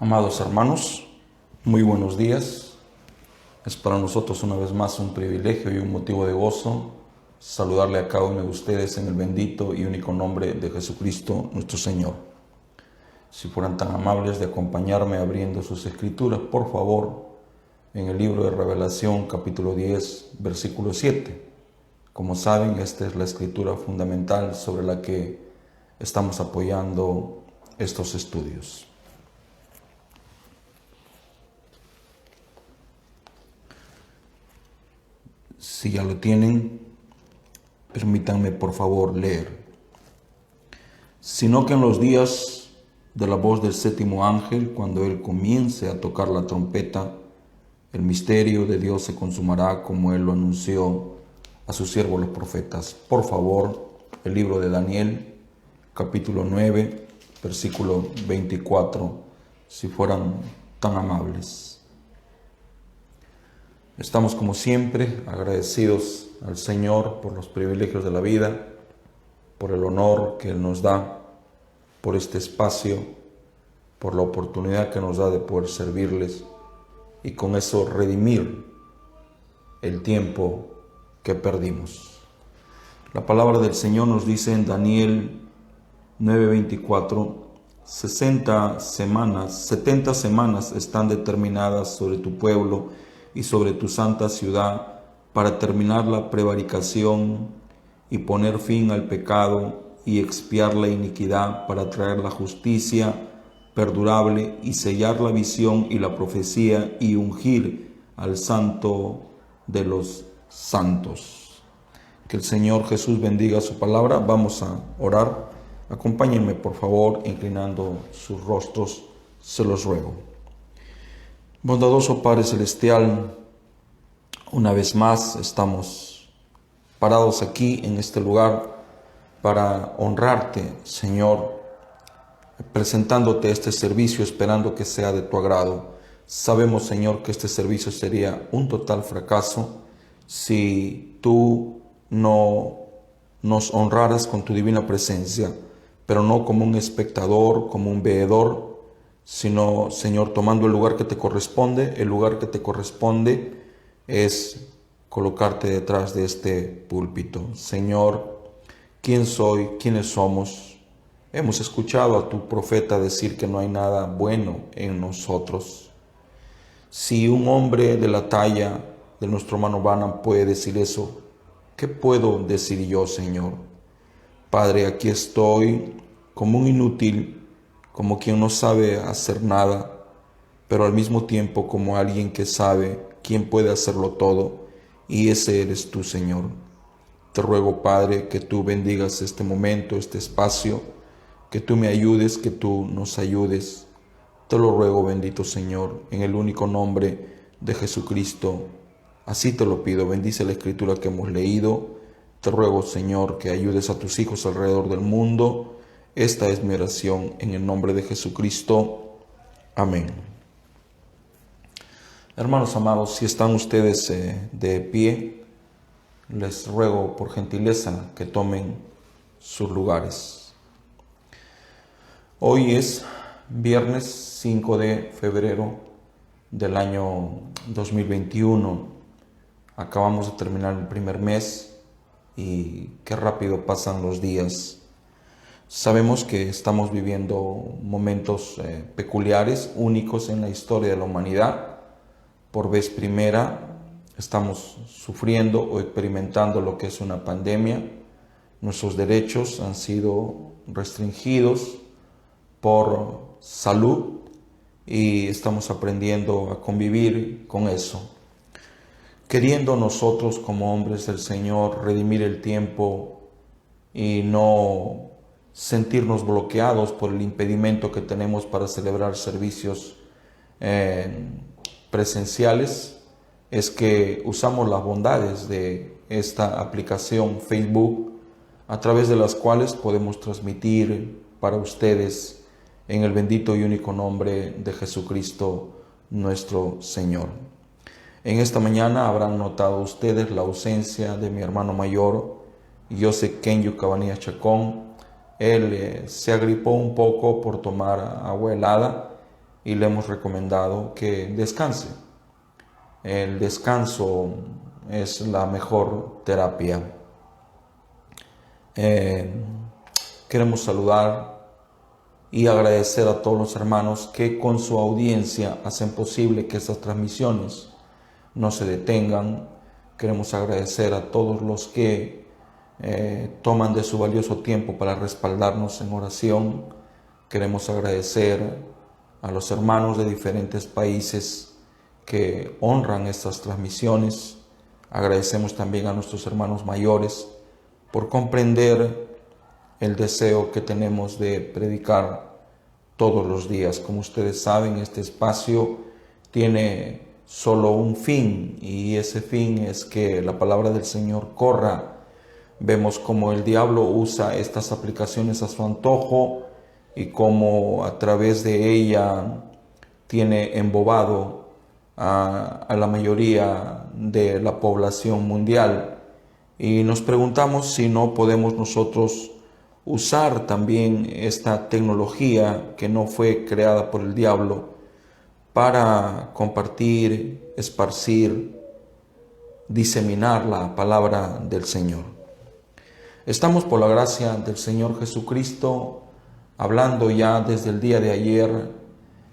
Amados hermanos, muy buenos días. Es para nosotros una vez más un privilegio y un motivo de gozo saludarle a cada uno de ustedes en el bendito y único nombre de Jesucristo nuestro Señor. Si fueran tan amables de acompañarme abriendo sus escrituras, por favor, en el libro de Revelación, capítulo 10, versículo 7. Como saben, esta es la escritura fundamental sobre la que estamos apoyando estos estudios. Si ya lo tienen, permítanme por favor leer. Sino que en los días de la voz del séptimo ángel, cuando él comience a tocar la trompeta, el misterio de Dios se consumará como él lo anunció a sus siervos los profetas. Por favor, el libro de Daniel, capítulo 9, versículo 24, si fueran tan amables. Estamos como siempre agradecidos al Señor por los privilegios de la vida, por el honor que Él nos da, por este espacio, por la oportunidad que nos da de poder servirles y con eso redimir el tiempo que perdimos. La palabra del Señor nos dice en Daniel 9:24, 70 semanas están determinadas sobre tu pueblo y sobre tu santa ciudad para terminar la prevaricación y poner fin al pecado y expiar la iniquidad, para traer la justicia perdurable y sellar la visión y la profecía y ungir al santo de los santos. Que el Señor Jesús bendiga su palabra. Vamos a orar. Acompáñenme por favor inclinando sus rostros, se los ruego. Bondadoso Padre Celestial, una vez más estamos parados aquí en este lugar para honrarte, Señor, presentándote este servicio, esperando que sea de tu agrado. Sabemos, Señor, que este servicio sería un total fracaso si tú no nos honraras con tu divina presencia, pero no como un espectador, como un veedor, sino, Señor, tomando el lugar que te corresponde. El lugar que te corresponde es colocarte detrás de este púlpito. Señor, ¿quién soy? ¿Quiénes somos? Hemos escuchado a tu profeta decir que no hay nada bueno en nosotros. Si un hombre de la talla de nuestro hermano Branham puede decir eso, ¿qué puedo decir yo, Señor? Padre, aquí estoy como un inútil, como quien no sabe hacer nada, pero al mismo tiempo como alguien que sabe quién puede hacerlo todo, y ese eres tú, Señor. Te ruego, Padre, que tú bendigas este momento, este espacio, que tú me ayudes, que tú nos ayudes. Te lo ruego, bendito Señor, en el único nombre de Jesucristo. Así te lo pido. Bendice la escritura que hemos leído. Te ruego, Señor, que ayudes a tus hijos alrededor del mundo. Esta es mi oración en el nombre de Jesucristo. Amén. Hermanos amados, si están ustedes de pie, les ruego por gentileza que tomen sus lugares. Hoy es viernes 5 de febrero del año 2021. Acabamos de terminar el primer mes y qué rápido pasan los días. Sabemos que estamos viviendo momentos peculiares, únicos en la historia de la humanidad. Por vez primera estamos sufriendo o experimentando lo que es una pandemia. Nuestros derechos han sido restringidos por salud y estamos aprendiendo a convivir con eso. Queriendo nosotros como hombres del Señor redimir el tiempo y no sentirnos bloqueados por el impedimento que tenemos para celebrar servicios presenciales, es que usamos las bondades de esta aplicación Facebook, a través de las cuales podemos transmitir para ustedes en el bendito y único nombre de Jesucristo nuestro Señor. En esta mañana habrán notado ustedes la ausencia de mi hermano mayor, José Kenyu Cabanillas Chacón. Él se agripó un poco por tomar agua helada y le hemos recomendado que descanse. El descanso es la mejor terapia. Queremos saludar y agradecer a todos los hermanos que con su audiencia hacen posible que estas transmisiones no se detengan. Queremos agradecer a todos los que toman de su valioso tiempo para respaldarnos en oración. Queremos agradecer a los hermanos de diferentes países que honran estas transmisiones. Agradecemos también a nuestros hermanos mayores por comprender el deseo que tenemos de predicar todos los días. Como ustedes saben, este espacio tiene solo un fin, y ese fin es que la palabra del Señor corra. Vemos cómo el diablo usa estas aplicaciones a su antojo y cómo a través de ella tiene embobado a la mayoría de la población mundial. Y nos preguntamos si no podemos nosotros usar también esta tecnología que no fue creada por el diablo para compartir, esparcir, diseminar la palabra del Señor. Estamos, por la gracia del Señor Jesucristo, hablando ya desde el día de ayer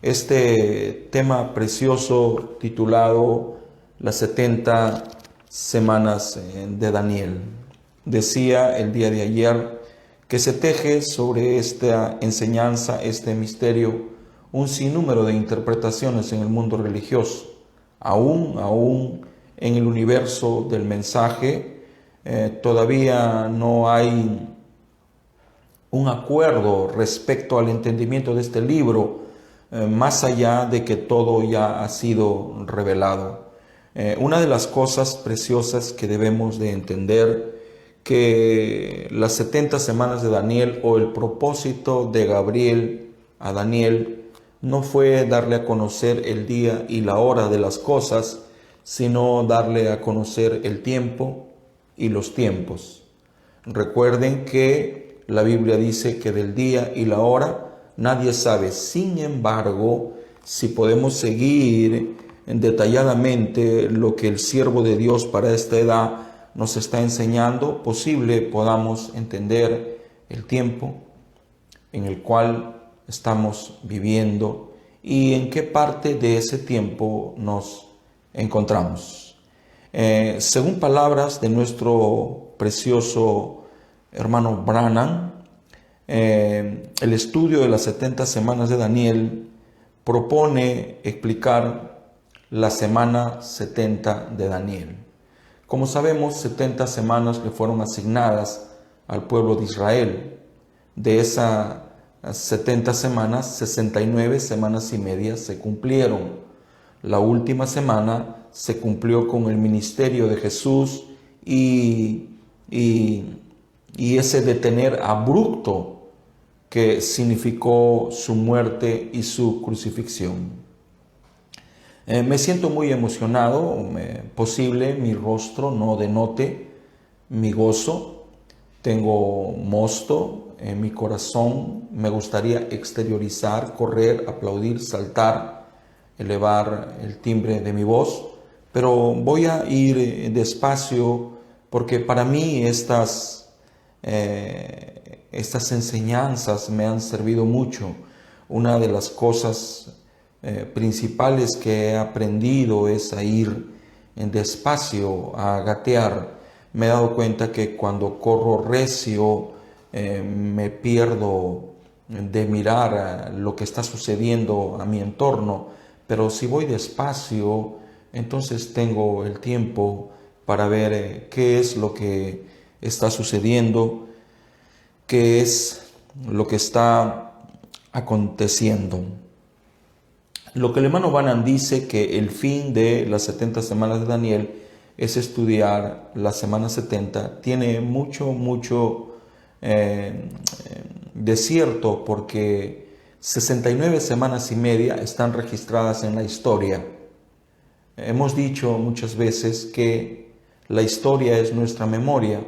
este tema precioso titulado Las 70 semanas de Daniel. Decía el día de ayer que se teje sobre esta enseñanza, este misterio, un sinnúmero de interpretaciones en el mundo religioso. Aún en el universo del mensaje todavía no hay un acuerdo respecto al entendimiento de este libro, más allá de que todo ya ha sido revelado. Una de las cosas preciosas que debemos de entender, que las 70 semanas de Daniel, o el propósito de Gabriel a Daniel, no fue darle a conocer el día y la hora de las cosas, sino darle a conocer el tiempo y los tiempos. Recuerden que la Biblia dice que del día y la hora nadie sabe. Sin embargo, si podemos seguir detalladamente lo que el siervo de Dios para esta edad nos está enseñando, posible podamos entender el tiempo en el cual estamos viviendo y en qué parte de ese tiempo nos encontramos. Según palabras de nuestro precioso hermano Branham, el estudio de las 70 semanas de Daniel propone explicar la semana 70 de Daniel. Como sabemos, 70 semanas le fueron asignadas al pueblo de Israel. De esas 70 semanas, 69 semanas y media se cumplieron. La última semana se cumplió con el ministerio de Jesús y ese detener abrupto que significó su muerte y su crucifixión. Me siento muy emocionado. Posible mi rostro no denote mi gozo. Tengo mosto en mi corazón. Me gustaría exteriorizar, correr, aplaudir, saltar, elevar el timbre de mi voz, pero voy a ir despacio porque para mí estas enseñanzas me han servido mucho. Una de las cosas principales que he aprendido es a ir despacio, a gatear. Me he dado cuenta que cuando corro recio me pierdo de mirar lo que está sucediendo a mi entorno, pero si voy despacio, entonces tengo el tiempo para ver qué es lo que está sucediendo, qué es lo que está aconteciendo. Lo que el hermano Branham dice, que el fin de las 70 semanas de Daniel es estudiar la semana 70, tiene mucho de cierto, porque 69 semanas y media están registradas en la historia. Hemos dicho muchas veces que la historia es nuestra memoria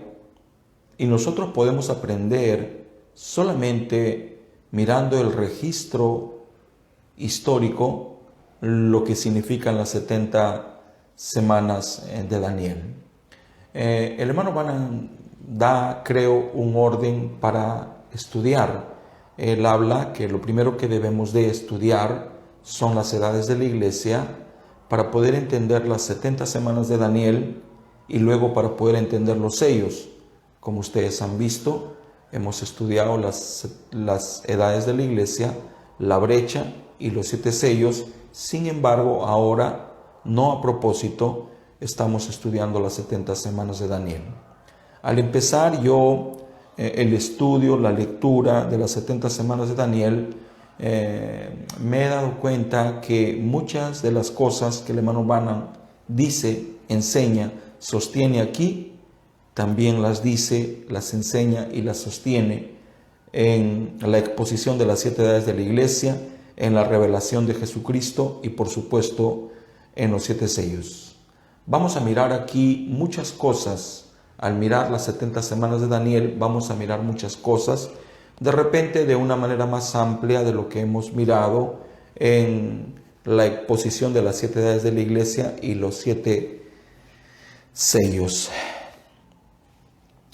y nosotros podemos aprender solamente mirando el registro histórico lo que significan las 70 semanas de Daniel. El hermano Branham da, creo, un orden para estudiar. Él habla que lo primero que debemos de estudiar son las edades de la iglesia para poder entender las 70 semanas de Daniel y luego para poder entender los sellos. Como ustedes han visto, hemos estudiado las edades de la iglesia, la brecha y los 7 sellos. Sin embargo, ahora, no a propósito, estamos estudiando las 70 semanas de Daniel. Al empezar el estudio, la lectura de las 70 semanas de Daniel, me he dado cuenta que muchas de las cosas que el hermano Branham dice, enseña, sostiene aquí, también las dice, las enseña y las sostiene en la exposición de las 7 edades de la iglesia, en la revelación de Jesucristo y por supuesto en los 7 sellos. Vamos a mirar aquí muchas cosas. Al mirar las 70 semanas de Daniel vamos a mirar muchas cosas, de repente de una manera más amplia de lo que hemos mirado en la exposición de las 7 edades de la iglesia y los 7 sellos.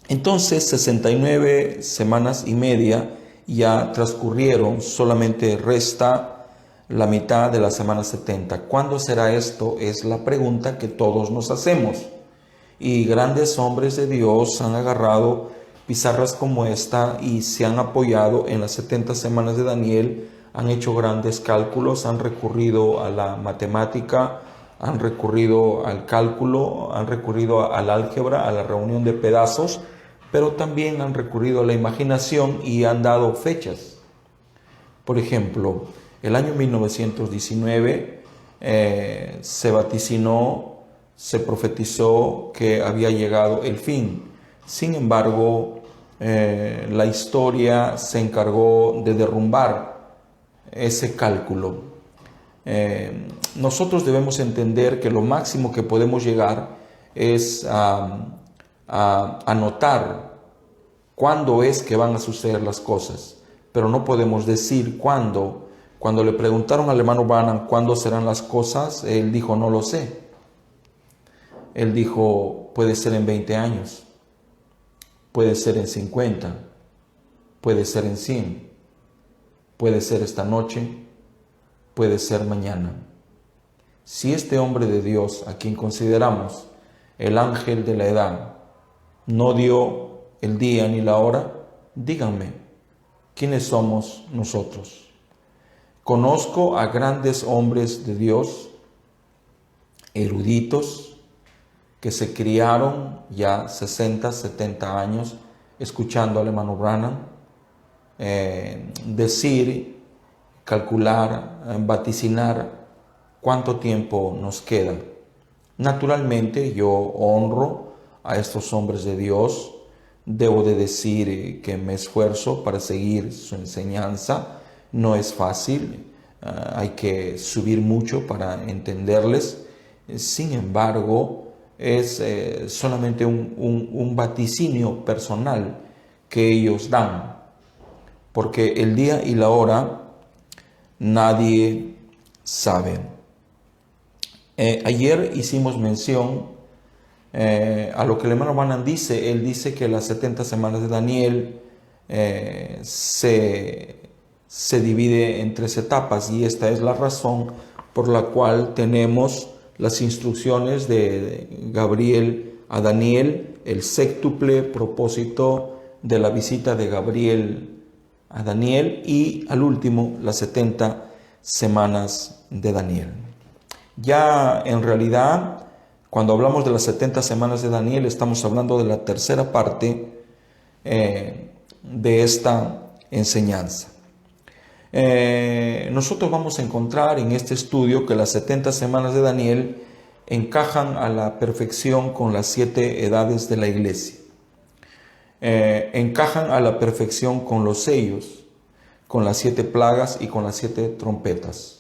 Entonces 69 semanas y media ya transcurrieron, solamente resta la mitad de la semana 70. ¿Cuándo será esto? Es la pregunta que todos nos hacemos. Y grandes hombres de Dios han agarrado pizarras como esta y se han apoyado en las 70 semanas de Daniel, han hecho grandes cálculos, han recurrido a la matemática, han recurrido al cálculo, han recurrido al álgebra, a la reunión de pedazos, pero también han recurrido a la imaginación y han dado fechas. Por ejemplo, el año 1919 se vaticinó, se profetizó que había llegado el fin. Sin embargo, la historia se encargó de derrumbar ese cálculo. Nosotros debemos entender que lo máximo que podemos llegar es a notar cuándo es que van a suceder las cosas, pero no podemos decir cuándo. Cuando le preguntaron al hermano Branham cuándo serán las cosas, él dijo, no lo sé. Él dijo, puede ser en 20 años, puede ser en 50, puede ser en 100, puede ser esta noche, puede ser mañana. Si este hombre de Dios, a quien consideramos el ángel de la edad, no dio el día ni la hora, díganme, ¿quiénes somos nosotros? Conozco a grandes hombres de Dios, eruditos, que se criaron ya 60, 70 años escuchando al hermano Branham decir, calcular, vaticinar cuánto tiempo nos queda. Naturalmente yo honro a estos hombres de Dios, debo de decir que me esfuerzo para seguir su enseñanza, no es fácil, hay que subir mucho para entenderles, sin embargo, es solamente un vaticinio personal que ellos dan, porque el día y la hora nadie sabe. Ayer hicimos mención a lo que el hermano Branham dice. Él dice que las 70 semanas de Daniel se divide en 3 etapas, y esta es la razón por la cual tenemos las instrucciones de Gabriel a Daniel, el séctuple propósito de la visita de Gabriel a Daniel, y al último las 70 semanas de Daniel. Ya en realidad, cuando hablamos de las 70 semanas de Daniel, estamos hablando de la tercera parte de esta enseñanza. Nosotros vamos a encontrar en este estudio que las 70 semanas de Daniel encajan a la perfección con las 7 edades de la iglesia. Encajan a la perfección con los sellos, con las 7 plagas y con las 7 trompetas.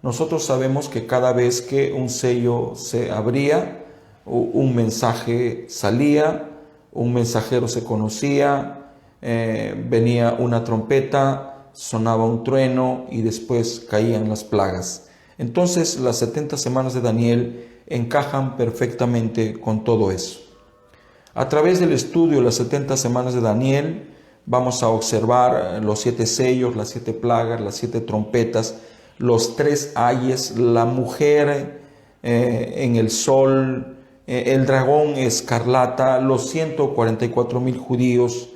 Nosotros sabemos que cada vez que un sello se abría, un mensaje salía, un mensajero se conocía, venía una trompeta, sonaba un trueno y después caían las plagas. Entonces las 70 semanas de Daniel encajan perfectamente con todo eso. A través del estudio de las 70 semanas de Daniel vamos a observar los 7 sellos, las 7 plagas, las 7 trompetas, los 3 ayes, la mujer en el sol, el dragón escarlata, los 144,000 judíos.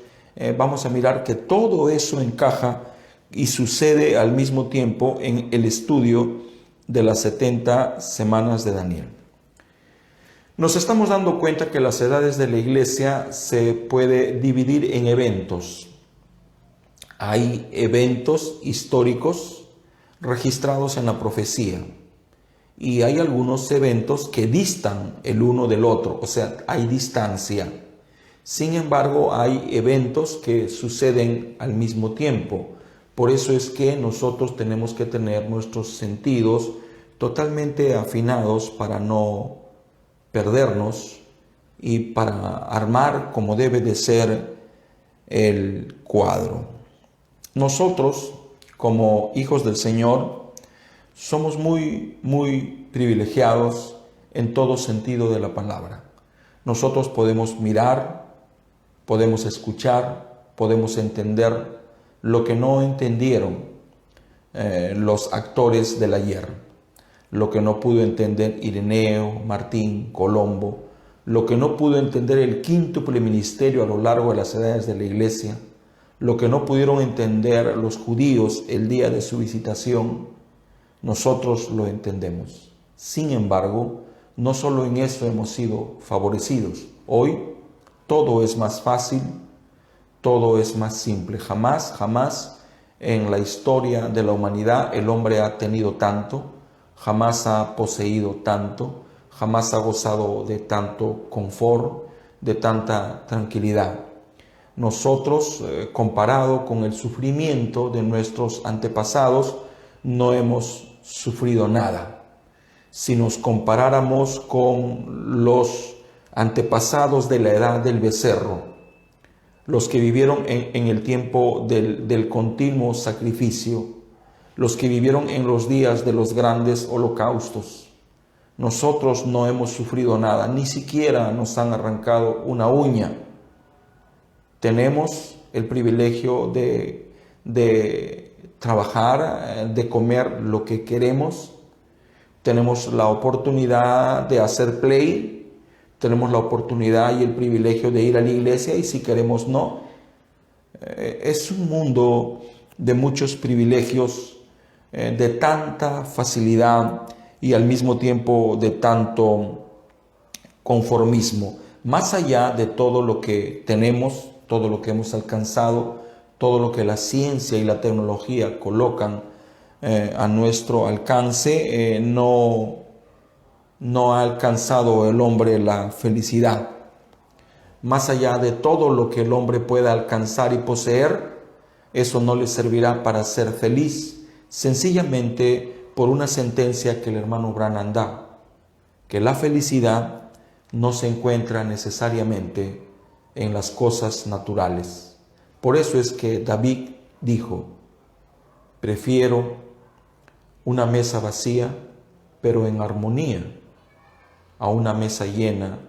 Vamos a mirar que todo eso encaja y sucede al mismo tiempo en el estudio de las 70 semanas de Daniel. Nos estamos dando cuenta que las edades de la iglesia se puede dividir en eventos. Hay eventos históricos registrados en la profecía y hay algunos eventos que distan el uno del otro, o sea, hay distancia. Sin embargo, hay eventos que suceden al mismo tiempo. Por eso es que nosotros tenemos que tener nuestros sentidos totalmente afinados para no perdernos y para armar como debe de ser el cuadro. Nosotros, como hijos del Señor, somos muy privilegiados en todo sentido de la palabra. Nosotros podemos mirar, podemos escuchar, podemos entender lo que no entendieron los actores del ayer. Lo que no pudo entender Ireneo, Martín, Colombo, lo que no pudo entender el quíntuple ministerio a lo largo de las edades de la iglesia, lo que no pudieron entender los judíos el día de su visitación, nosotros lo entendemos. Sin embargo, no solo en eso hemos sido favorecidos. Hoy todo es más fácil, todo es más simple. Jamás en la historia de la humanidad el hombre ha tenido tanto, jamás ha poseído tanto, jamás ha gozado de tanto confort, de tanta tranquilidad. Nosotros, comparado con el sufrimiento de nuestros antepasados, no hemos sufrido nada. Si nos comparáramos con los antepasados de la edad del becerro, los que vivieron en el tiempo del continuo sacrificio, los que vivieron en los días de los grandes holocaustos. Nosotros no hemos sufrido nada, ni siquiera nos han arrancado una uña. Tenemos el privilegio de trabajar, de comer lo que queremos. Tenemos la oportunidad de hacer play, tenemos la oportunidad y el privilegio de ir a la iglesia y si queremos no. Es un mundo de muchos privilegios, de tanta facilidad y al mismo tiempo de tanto conformismo. Más allá de todo lo que tenemos, todo lo que hemos alcanzado, todo lo que la ciencia y la tecnología colocan a nuestro alcance, no ha alcanzado el hombre la felicidad. Más allá de todo lo que el hombre pueda alcanzar y poseer, eso no le servirá para ser feliz, sencillamente por una sentencia que el hermano Branham da, que la felicidad no se encuentra necesariamente en las cosas naturales. Por eso es que David dijo: prefiero una mesa vacía, pero en armonía, a una mesa llena,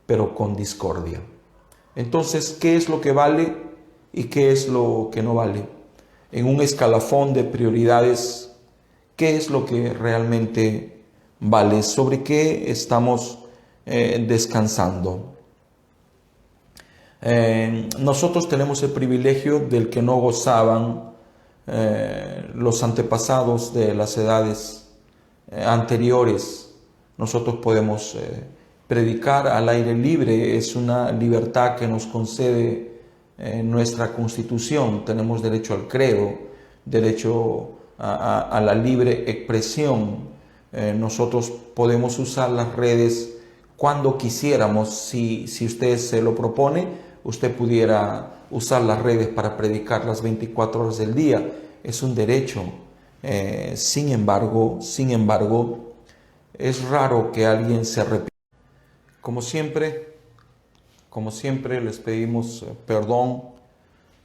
pero con discordia. Entonces, ¿qué es lo que vale y qué es lo que no vale? En un escalafón de prioridades, ¿qué es lo que realmente vale? ¿Sobre qué estamos descansando? Nosotros tenemos el privilegio del que no gozaban los antepasados de las edades anteriores. Nosotros podemos predicar al aire libre, es una libertad que nos concede nuestra Constitución. Tenemos derecho al credo, derecho a la libre expresión. Nosotros podemos usar las redes cuando quisiéramos. Si usted se lo propone, usted pudiera usar las redes para predicar las 24 horas del día. Es un derecho. Sin embargo, es raro que alguien se arrepienta. Como siempre les pedimos perdón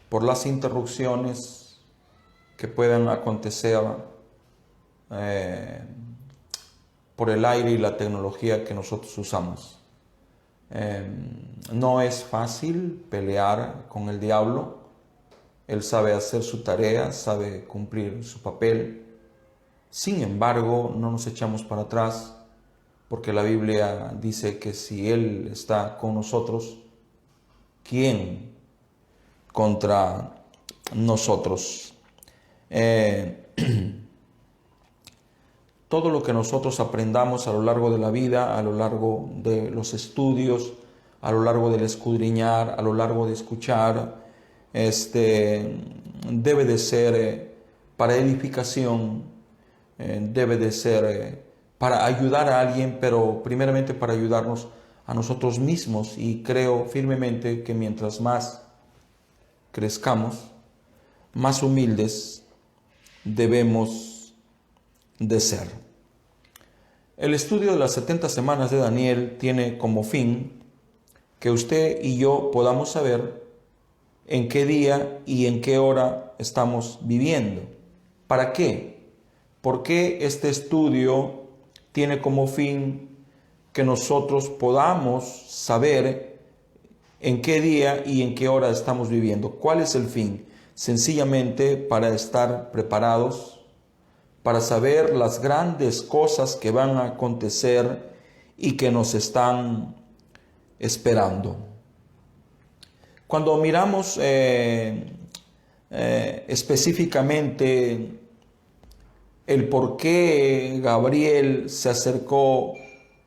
por las interrupciones, que puedan acontecer por el aire y la tecnología que nosotros usamos. No es fácil pelear con el diablo. Él sabe hacer su tarea, sabe cumplir su papel. Sin embargo, no nos echamos para atrás, porque la Biblia dice que si Él está con nosotros, ¿quién contra nosotros? Todo lo que nosotros aprendamos a lo largo de la vida, a lo largo de los estudios, a lo largo del escudriñar, a lo largo de escuchar, debe de ser para edificación, debe de ser para ayudar a alguien, pero primeramente para ayudarnos a nosotros mismos. Y creo firmemente que mientras más crezcamos, más humildes debemos de ser. El estudio de las 70 semanas de Daniel tiene como fin que usted y yo podamos saber en qué día y en qué hora estamos viviendo. ¿Para qué? ¿Por qué este estudio tiene como fin que nosotros podamos saber en qué día y en qué hora estamos viviendo? ¿Cuál es el fin? Sencillamente para estar preparados, para saber las grandes cosas que van a acontecer y que nos están esperando. Cuando miramos específicamente el por qué Gabriel se acercó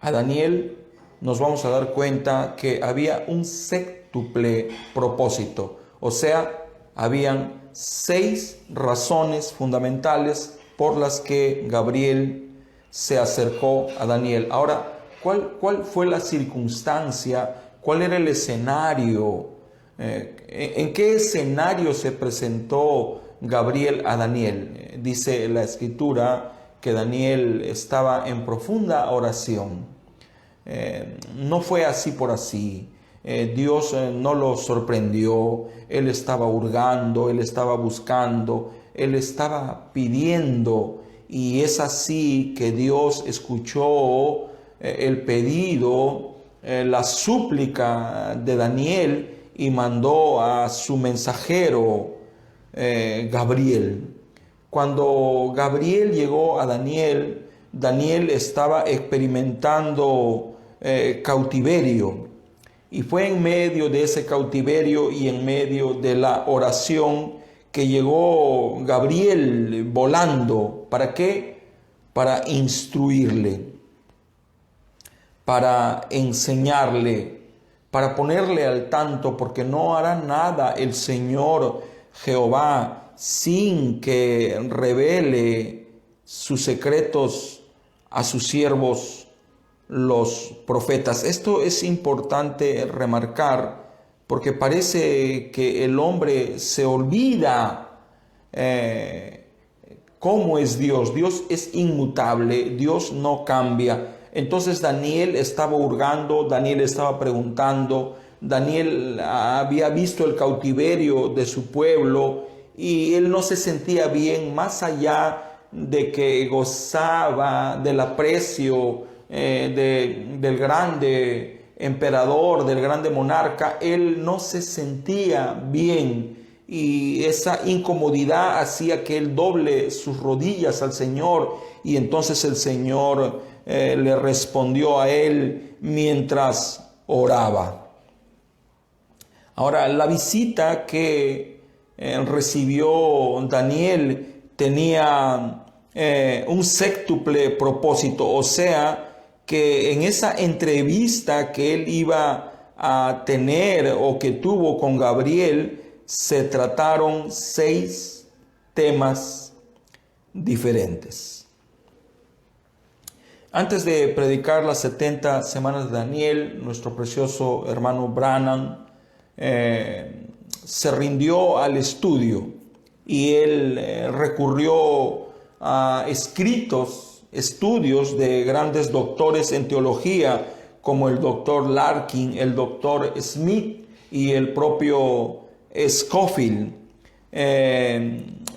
a Daniel, nos vamos a dar cuenta que había un séptuple propósito. O sea, habían 6 razones fundamentales por las que Gabriel se acercó a Daniel. Ahora, ¿cuál fue la circunstancia? ¿Cuál era el escenario? ¿En qué escenario se presentó Gabriel a Daniel? Dice la Escritura que Daniel estaba en profunda oración. No fue así por así. Dios no lo sorprendió. Él estaba hurgando, él estaba buscando, él estaba pidiendo. Y es así que Dios escuchó el pedido, la súplica de Daniel, y mandó a su mensajero Gabriel. Cuando Gabriel llegó a Daniel, Daniel estaba experimentando cautiverio, y fue en medio de ese cautiverio y en medio de la oración que llegó Gabriel volando. ¿Para qué? Para instruirle, para enseñarle, para ponerle al tanto, porque no hará nada el Señor Jehová sin que revele sus secretos a sus siervos los profetas. Esto es importante remarcar, porque parece que el hombre se olvida cómo es Dios. Dios es inmutable, Dios no cambia. Entonces Daniel estaba hurgando, Daniel estaba preguntando, Daniel había visto el cautiverio de su pueblo y él no se sentía bien, más allá de que gozaba del aprecio del grande emperador, del grande monarca. Él no se sentía bien y esa incomodidad hacía que él doble sus rodillas al Señor, y entonces el Señor le respondió a él mientras oraba. Ahora, la visita que recibió Daniel tenía un séptuple propósito, o sea, que en esa entrevista que él iba a tener o que tuvo con Gabriel, se trataron 6 temas diferentes. Antes de predicar las 70 semanas de Daniel, nuestro precioso hermano Branham se rindió al estudio, y él recurrió a estudios de grandes doctores en teología, como el doctor Larkin, el doctor Smith y el propio Scofield.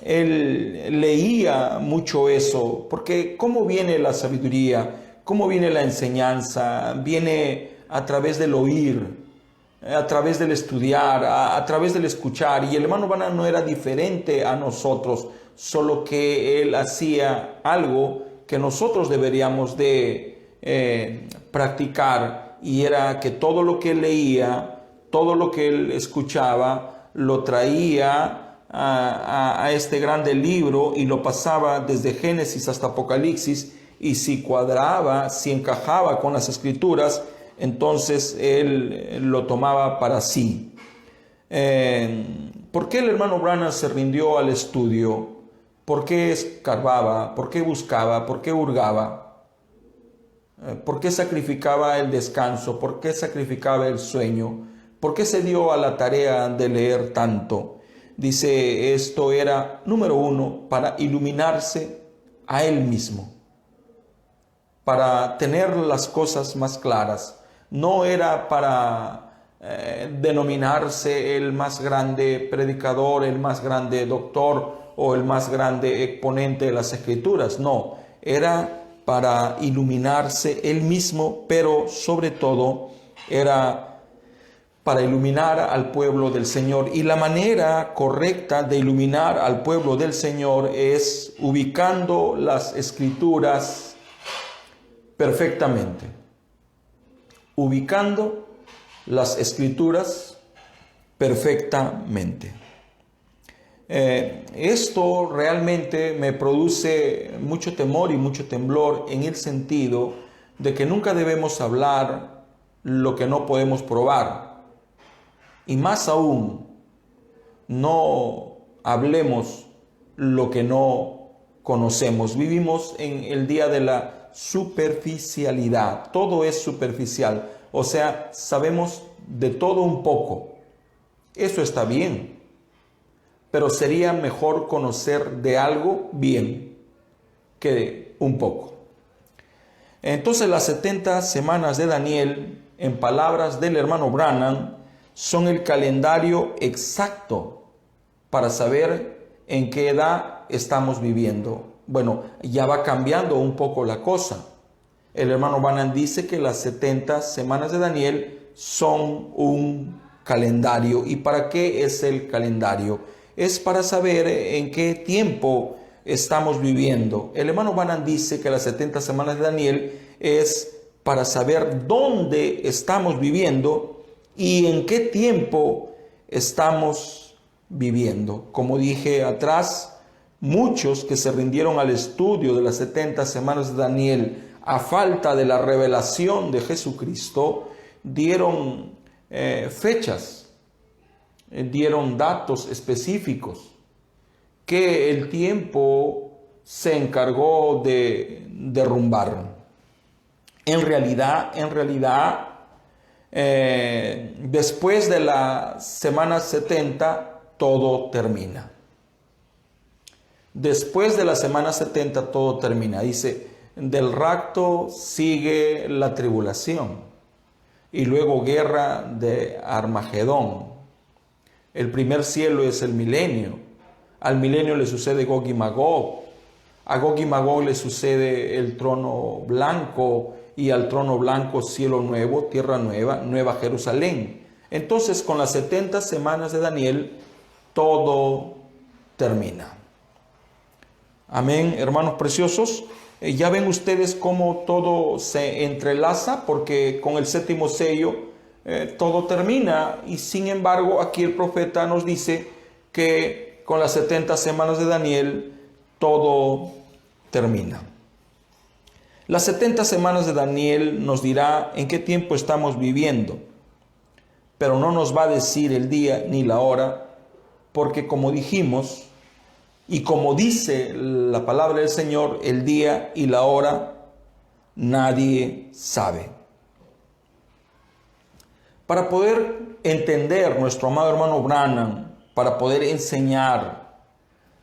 él leía mucho eso, porque ¿cómo viene la sabiduría? ¿Cómo viene la enseñanza? Viene a través del oír, a través del estudiar, a través del escuchar. Y el hermano Branham no era diferente a nosotros, solo que él hacía algo que nosotros deberíamos de practicar, y era que todo lo que él leía, todo lo que él escuchaba, lo traía a este grande libro y lo pasaba desde Génesis hasta Apocalipsis, y si cuadraba, si encajaba con las escrituras, entonces él lo tomaba para sí. ¿Por qué el hermano Branham se rindió al estudio? ¿Por qué escarbaba? ¿Por qué buscaba? ¿Por qué hurgaba? ¿Por qué sacrificaba el descanso? ¿Por qué sacrificaba el sueño? ¿Por qué se dio a la tarea de leer tanto? Dice, esto era, número uno, para iluminarse a él mismo, para tener las cosas más claras. No era para denominarse el más grande predicador, el más grande doctor o el más grande exponente de las escrituras. No, era para iluminarse él mismo, pero sobre todo era para iluminar al pueblo del Señor. Y la manera correcta de iluminar al pueblo del Señor es ubicando las escrituras perfectamente. Ubicando las escrituras perfectamente. Esto realmente me produce mucho temor y mucho temblor, en el sentido de que nunca debemos hablar lo que no podemos probar. Y más aún, no hablemos lo que no conocemos. Vivimos en el día de la superficialidad. Todo es superficial. O sea, sabemos de todo un poco. Eso está bien. Pero sería mejor conocer de algo bien que de un poco. Entonces, las 70 semanas de Daniel, en palabras del hermano Branham, son el calendario exacto para saber en qué edad estamos viviendo. Bueno, ya va cambiando un poco la cosa. El hermano Branham dice que las 70 semanas de Daniel son un calendario. ¿Y para qué es el calendario? Es para saber en qué tiempo estamos viviendo. El hermano Branham dice que las 70 semanas de Daniel es para saber dónde estamos viviendo y en qué tiempo estamos viviendo. Como dije atrás, muchos que se rindieron al estudio de las 70 semanas de Daniel a falta de la revelación de Jesucristo, dieron fechas, dieron datos específicos que el tiempo se encargó de derrumbar. En realidad, después de la semana 70, todo termina. Después de la semana 70, todo termina. Dice, del rapto sigue la tribulación y luego guerra de Armagedón. El primer cielo es el milenio. Al milenio le sucede Gog y Magog. A Gog y Magog le sucede el trono blanco, y al trono blanco cielo nuevo, tierra nueva, nueva Jerusalén. Entonces, con las 70 semanas de Daniel, todo termina. Amén, hermanos preciosos. Ya ven ustedes cómo todo se entrelaza, porque con el séptimo sello todo termina. Y sin embargo, aquí el profeta nos dice que con las 70 semanas de Daniel, todo termina. Las 70 semanas de Daniel nos dirá en qué tiempo estamos viviendo, pero no nos va a decir el día ni la hora, porque como dijimos, y como dice la palabra del Señor, el día y la hora nadie sabe. Para poder entender nuestro amado hermano Branham, para poder enseñar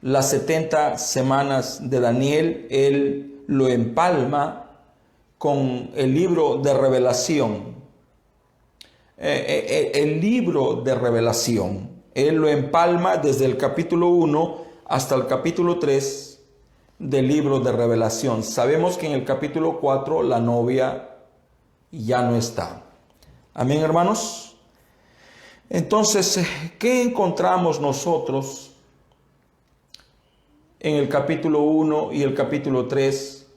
las 70 semanas de Daniel, él lo empalma con el libro de Revelación. El libro de Revelación, él lo empalma desde el capítulo 1 hasta el capítulo 3 del libro de Revelación. Sabemos que en el capítulo 4 la novia ya no está. Amén, hermanos. Entonces, ¿qué encontramos nosotros en el capítulo 1 y el capítulo 3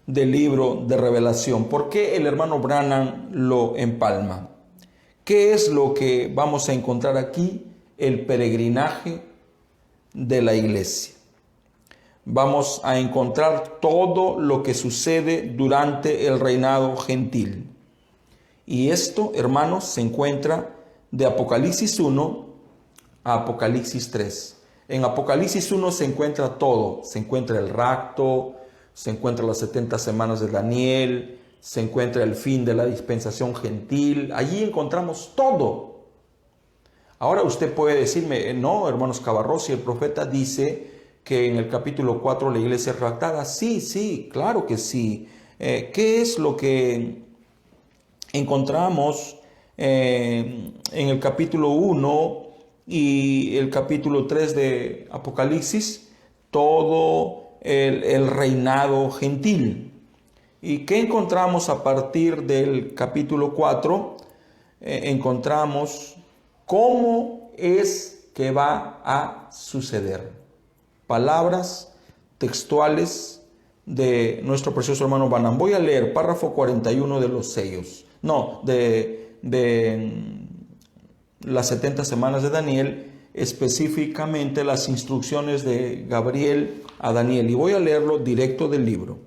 del libro de Revelación? ¿Por qué el hermano Branham lo empalma? ¿Qué es lo que vamos a encontrar aquí? El peregrinaje de la iglesia. Vamos a encontrar todo lo que sucede durante el reinado gentil. Y esto, hermanos, se encuentra de Apocalipsis 1 a Apocalipsis 3. En Apocalipsis 1 se encuentra todo. Se encuentra el rapto, se encuentra las 70 semanas de Daniel, se encuentra el fin de la dispensación gentil. Allí encontramos todo. Ahora usted puede decirme, no, hermanos Cabarrós, si el profeta dice que en el capítulo 4 la iglesia es raptada. Sí, claro que sí. ¿Qué es lo que encontramos en el capítulo 1 y el capítulo 3 de Apocalipsis? Todo el reinado gentil. ¿Y qué encontramos a partir del capítulo 4? Encontramos cómo es que va a suceder. Palabras textuales de nuestro precioso hermano Branham. Voy a leer párrafo 41 de los sellos. No, de las 70 semanas de Daniel, específicamente las instrucciones de Gabriel a Daniel. Y voy a leerlo directo del libro.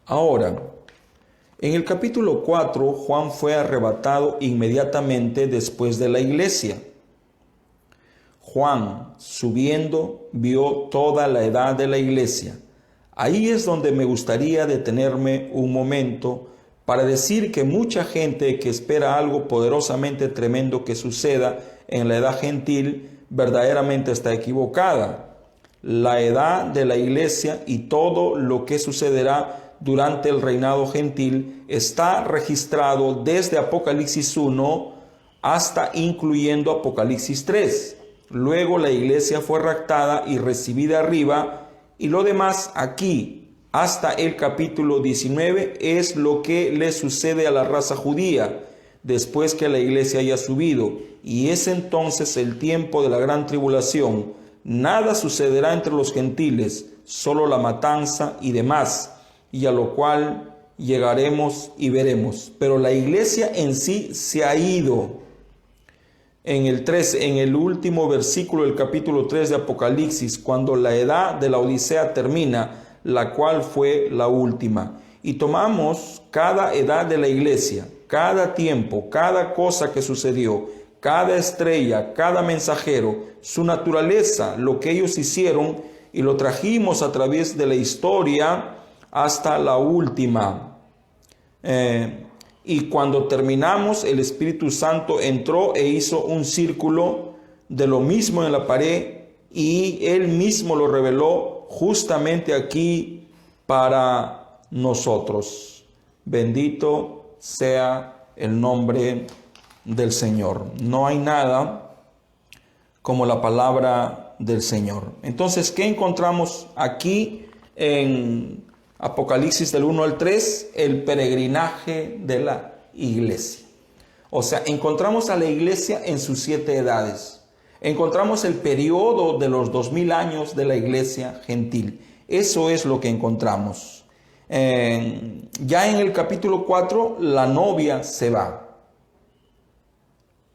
Ahora, en el capítulo 4, Juan fue arrebatado inmediatamente después de la iglesia. Juan, subiendo, vio toda la edad de la iglesia. Ahí es donde me gustaría detenerme un momento para decir que mucha gente que espera algo poderosamente tremendo que suceda en la edad gentil verdaderamente está equivocada. La edad de la iglesia y todo lo que sucederá durante el reinado gentil está registrado desde Apocalipsis 1 hasta incluyendo Apocalipsis 3. Luego la iglesia fue raptada y recibida arriba, y lo demás aquí hasta el capítulo 19 es lo que le sucede a la raza judía después que la iglesia haya subido, y es entonces el tiempo de la gran tribulación. Nada sucederá entre los gentiles, solo la matanza y demás, y a lo cual llegaremos y veremos. Pero la iglesia en sí se ha ido. En el último versículo del capítulo 3 de Apocalipsis, cuando la edad de la Odisea termina, la cual fue la última. Y tomamos cada edad de la iglesia, cada tiempo, cada cosa que sucedió, cada estrella, cada mensajero, su naturaleza, lo que ellos hicieron, y lo trajimos a través de la historia hasta la última. Y cuando terminamos, el Espíritu Santo entró e hizo un círculo de lo mismo en la pared, y Él mismo lo reveló justamente aquí para nosotros. Bendito sea el nombre del Señor. No hay nada como la palabra del Señor. Entonces, ¿qué encontramos aquí en Apocalipsis del 1 al 3? El peregrinaje de la iglesia. O sea, encontramos a la iglesia en sus 7 edades. Encontramos el periodo de los 2000 años de la iglesia gentil. Eso es lo que encontramos. Ya en el capítulo 4, la novia se va.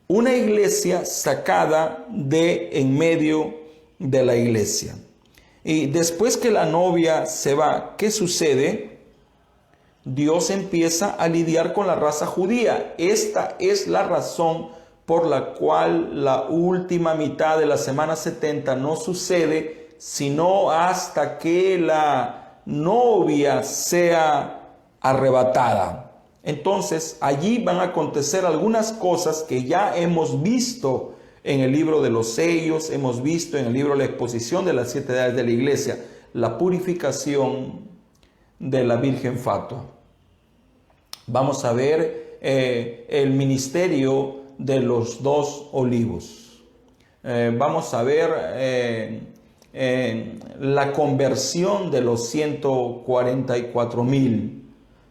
Una iglesia sacada de en medio de la iglesia. Y después que la novia se va, ¿qué sucede? Dios empieza a lidiar con la raza judía. Esta es la razón por la cual la última mitad de la semana 70 no sucede, sino hasta que la novia sea arrebatada. Entonces, allí van a acontecer algunas cosas que ya hemos visto en el libro de los sellos, hemos visto en el libro de la exposición de las 7 edades de la iglesia, la purificación de la Virgen Fatua. Vamos a ver el ministerio de los 2 olivos. Vamos a ver la conversión de los 144,000.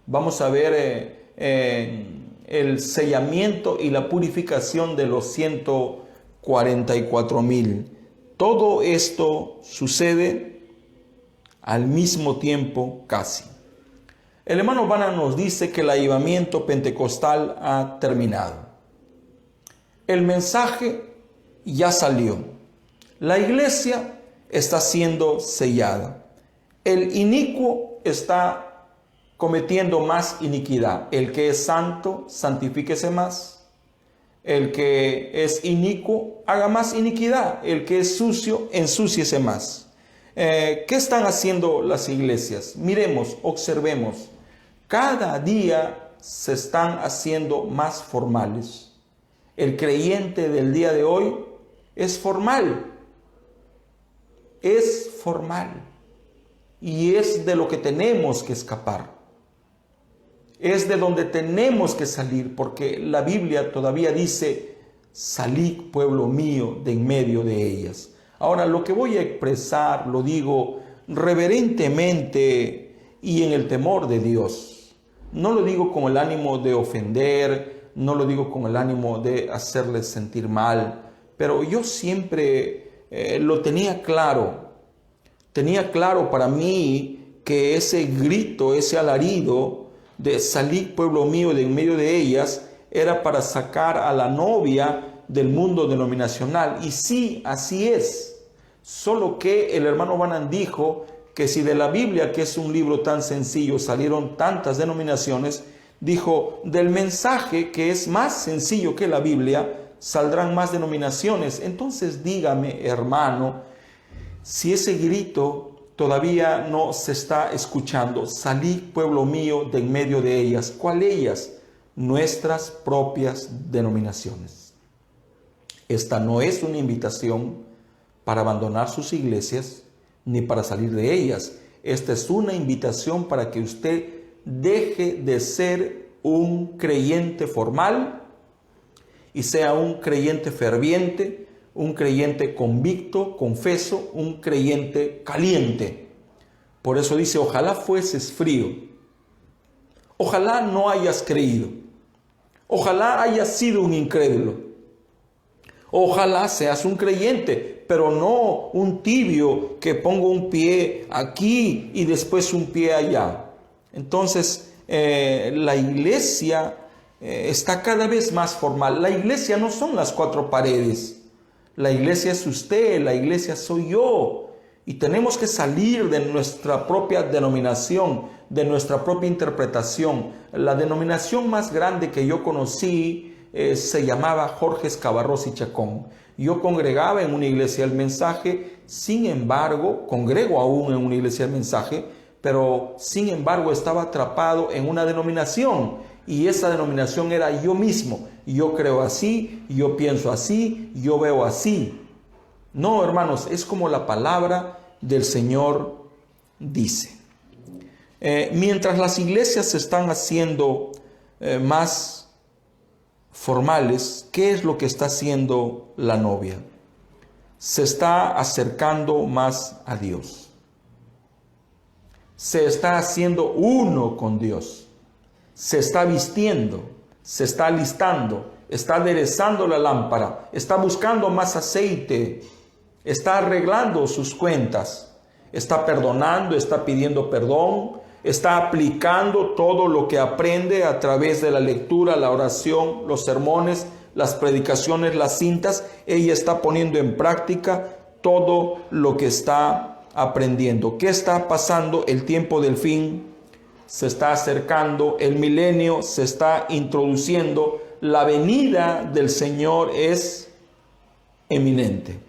Vamos a ver el sellamiento y la purificación de los 144,000. Todo esto sucede al mismo tiempo casi. El hermano Branham nos dice que el avivamiento pentecostal ha terminado. El mensaje ya salió. La iglesia está siendo sellada. El inicuo está cometiendo más iniquidad. El que es santo, santifíquese más. El que es inicuo, haga más iniquidad. El que es sucio, ensúciese más. ¿Qué están haciendo las iglesias? Miremos, observemos. Cada día se están haciendo más formales. El creyente del día de hoy es formal. Es formal. Y es de lo que tenemos que escapar. Es de donde tenemos que salir, porque la Biblia todavía dice: salid, pueblo mío, de en medio de ellas. Ahora, lo que voy a expresar lo digo reverentemente y en el temor de Dios. No lo digo con el ánimo de ofender, no lo digo con el ánimo de hacerles sentir mal, pero yo siempre lo tenía claro. Tenía claro para mí que ese grito, ese alarido de salid, pueblo mío, de en medio de ellas, era para sacar a la novia del mundo denominacional. Y sí, así es. Solo que el hermano Branham dijo que si de la Biblia, que es un libro tan sencillo, salieron tantas denominaciones, dijo, del mensaje, que es más sencillo que la Biblia, saldrán más denominaciones. Entonces dígame, hermano, si ese grito todavía no se está escuchando: salid, pueblo mío, de en medio de ellas. ¿Cuál ellas? Nuestras propias denominaciones. Esta no es una invitación para abandonar sus iglesias ni para salir de ellas. Esta es una invitación para que usted deje de ser un creyente formal y sea un creyente ferviente, un creyente convicto, confeso, un creyente caliente. Por eso dice: ojalá fueses frío, ojalá no hayas creído, ojalá hayas sido un incrédulo, ojalá seas un creyente, pero no un tibio que ponga un pie aquí y después un pie allá. Entonces la iglesia está cada vez más formal. La iglesia no son las 4 paredes. La iglesia es usted, la iglesia soy yo. Y tenemos que salir de nuestra propia denominación, de nuestra propia interpretación. La denominación más grande que yo conocí se llamaba Jorge Escabarros y Chacón. Yo congregaba en una iglesia del mensaje, sin embargo, congrego aún en una iglesia del mensaje, pero sin embargo estaba atrapado en una denominación. Y esa denominación era yo mismo. Yo creo así, yo pienso así, yo veo así. No, hermanos, es como la palabra del Señor dice. Mientras las iglesias se están haciendo más formales, ¿qué es lo que está haciendo la novia? Se está acercando más a Dios. Se está haciendo uno con Dios. Se está vistiendo, se está alistando, está aderezando la lámpara, está buscando más aceite, está arreglando sus cuentas, está perdonando, está pidiendo perdón, está aplicando todo lo que aprende a través de la lectura, la oración, los sermones, las predicaciones, las cintas. Ella está poniendo en práctica todo lo que está aprendiendo. ¿Qué está pasando? El tiempo del fin se está acercando, el milenio se está introduciendo, la venida del Señor es eminente.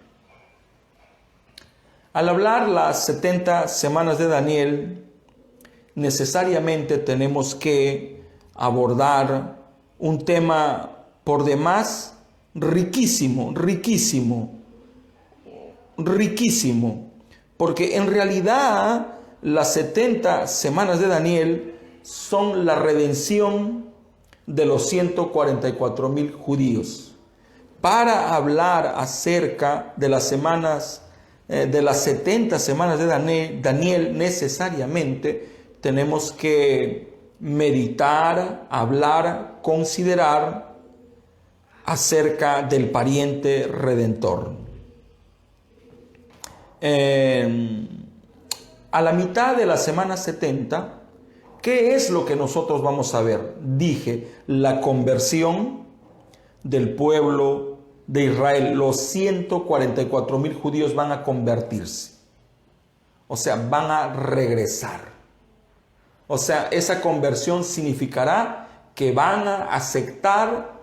Al hablar las 70 semanas de Daniel, necesariamente tenemos que abordar un tema por demás riquísimo, porque en realidad las 70 semanas de Daniel son la redención de los 144,000 judíos. Para hablar acerca de las semanas, de las 70 semanas de Daniel, necesariamente tenemos que meditar, hablar, considerar acerca del pariente redentor. A la mitad de la semana 70, ¿qué es lo que nosotros vamos a ver? Dije, la conversión del pueblo de Israel. Los 144,000 judíos van a convertirse. O sea, van a regresar. O sea, esa conversión significará que van a aceptar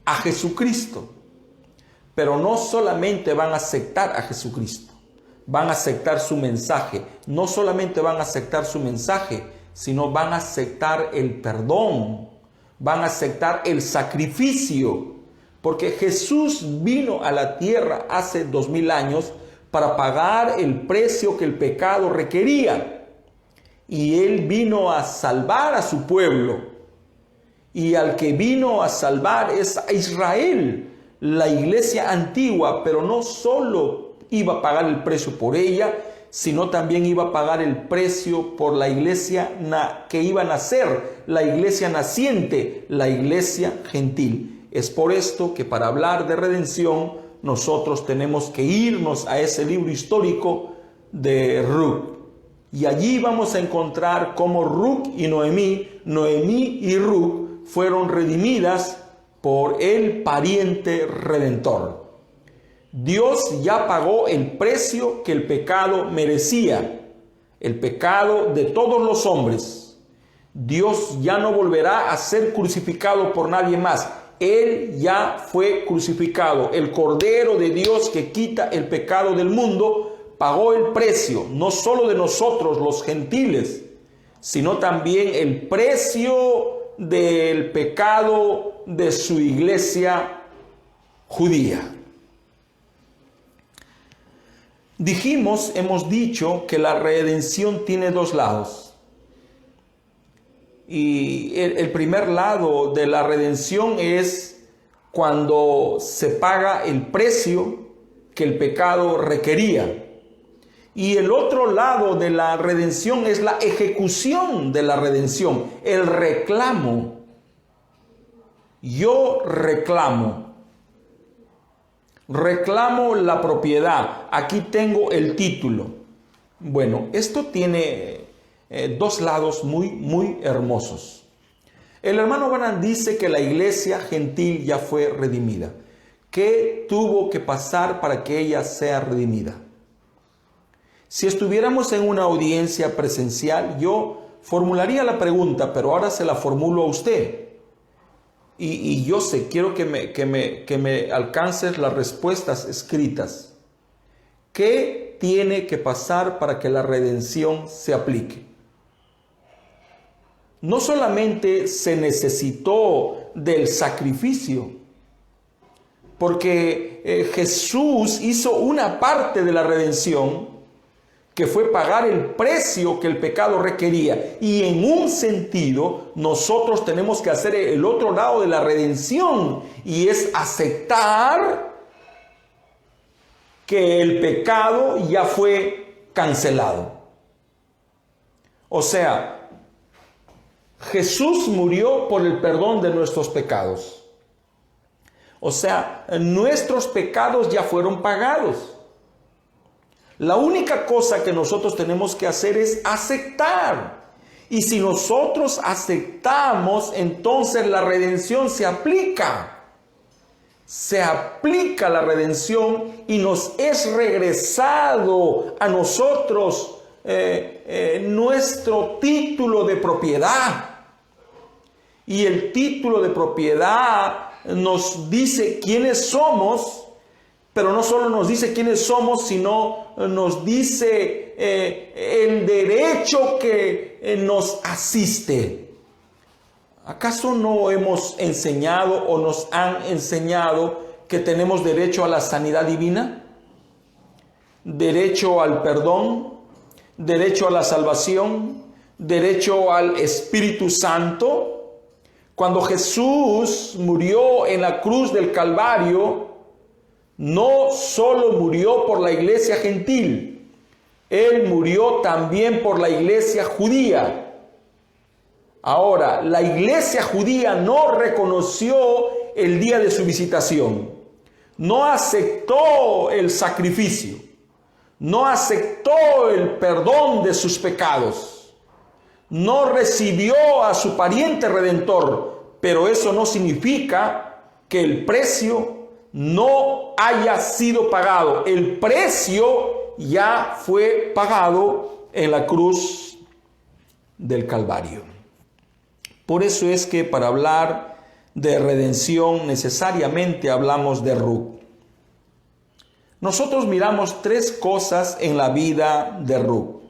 a Jesucristo. Pero no solamente van a aceptar a Jesucristo, van a aceptar su mensaje. No solamente van a aceptar su mensaje, sino van a aceptar el perdón, van a aceptar el sacrificio. Porque Jesús vino a la tierra hace 2000 años para pagar el precio que el pecado requería. Y Él vino a salvar a su pueblo. Y al que vino a salvar es a Israel, la iglesia antigua, pero no solo iba a pagar el precio por ella, sino también iba a pagar el precio por la iglesia que iba a nacer, la iglesia naciente, la iglesia gentil. Es por esto que para hablar de redención nosotros tenemos que irnos a ese libro histórico de Ruc. Y allí vamos a encontrar cómo Ruc y Noemí y Ruc fueron redimidas por el pariente redentor. Dios ya pagó el precio que el pecado merecía, el pecado de todos los hombres. Dios ya no volverá a ser crucificado por nadie más. Él ya fue crucificado. El Cordero de Dios que quita el pecado del mundo pagó el precio, no solo de nosotros los gentiles, sino también el precio del pecado de su iglesia judía. Hemos dicho que la redención tiene dos lados. Y el primer lado de la redención es cuando se paga el precio que el pecado requería. Y el otro lado de la redención es la ejecución de la redención, el reclamo. Yo reclamo la propiedad. Aquí tengo el título. Bueno, esto tiene dos lados muy hermosos. El hermano Branham dice que la iglesia gentil ya fue redimida. ¿Qué tuvo que pasar para que ella sea redimida? Si estuviéramos en una audiencia presencial, yo formularía la pregunta, pero ahora se la formulo a usted. Y yo sé, quiero que me alcances las respuestas escritas. ¿Qué tiene que pasar para que la redención se aplique? No solamente se necesitó del sacrificio, porque Jesús hizo una parte de la redención, que fue pagar el precio que el pecado requería. Y en un sentido, nosotros tenemos que hacer el otro lado de la redención, y es aceptar que el pecado ya fue cancelado. O sea, Jesús murió por el perdón de nuestros pecados. O sea, nuestros pecados ya fueron pagados. La única cosa que nosotros tenemos que hacer es aceptar. Y si nosotros aceptamos, entonces la redención se aplica. Se aplica la redención y nos es regresado a nosotros nuestro título de propiedad. Y el título de propiedad nos dice quiénes somos. Pero no solo nos dice quiénes somos, sino nos dice el derecho que nos asiste. ¿Acaso no hemos enseñado o nos han enseñado que tenemos derecho a la sanidad divina? Derecho al perdón, derecho a la salvación, derecho al Espíritu Santo. Cuando Jesús murió en la cruz del Calvario, no solo murió por la iglesia gentil, Él murió también por la iglesia judía. Ahora, la iglesia judía no reconoció el día de su visitación, no aceptó el sacrificio, no aceptó el perdón de sus pecados, no recibió a su pariente redentor, pero eso no significa que el precio no haya sido pagado. El precio ya fue pagado en la cruz del Calvario. Por eso es que para hablar de redención necesariamente hablamos de Ruc. Nosotros miramos tres cosas en la vida de Ruc.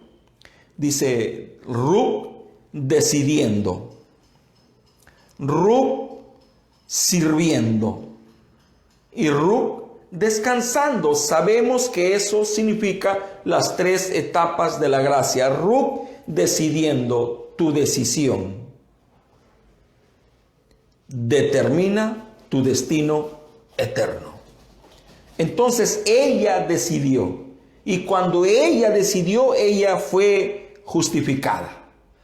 Dice Ruc decidiendo, Ruc sirviendo y Ruc descansando. Sabemos que eso significa las tres etapas de la gracia. Ruc decidiendo, tu decisión determina tu destino eterno. Entonces ella decidió, y cuando ella decidió, ella fue justificada.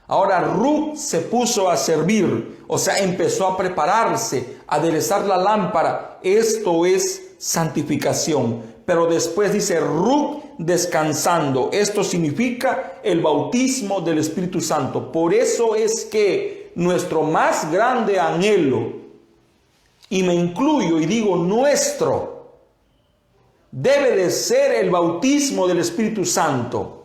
Ahora Ruc se puso a servir, o sea, empezó a prepararse, a aderezar la lámpara. Esto es santificación. Pero después dice Ruc descansando. Esto significa el bautismo del Espíritu Santo. Por eso es que nuestro más grande anhelo, y me incluyo y digo nuestro, debe de ser el bautismo del Espíritu Santo.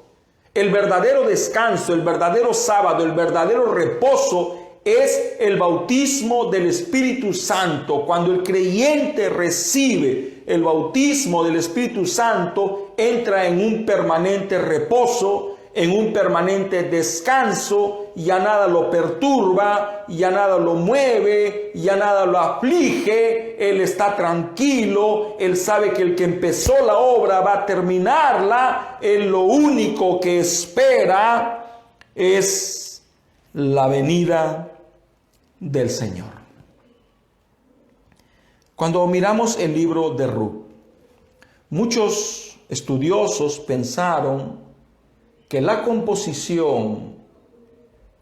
El verdadero descanso, el verdadero sábado, el verdadero reposo es el bautismo del Espíritu Santo. Cuando el creyente recibe el bautismo del Espíritu Santo, entra en un permanente reposo, en un permanente descanso. Ya nada lo perturba, ya nada lo mueve, ya nada lo aflige. Él está tranquilo, él sabe que el que empezó la obra va a terminarla. Él lo único que espera es la venida del Señor. Cuando miramos el libro de Ruc, muchos estudiosos pensaron que la composición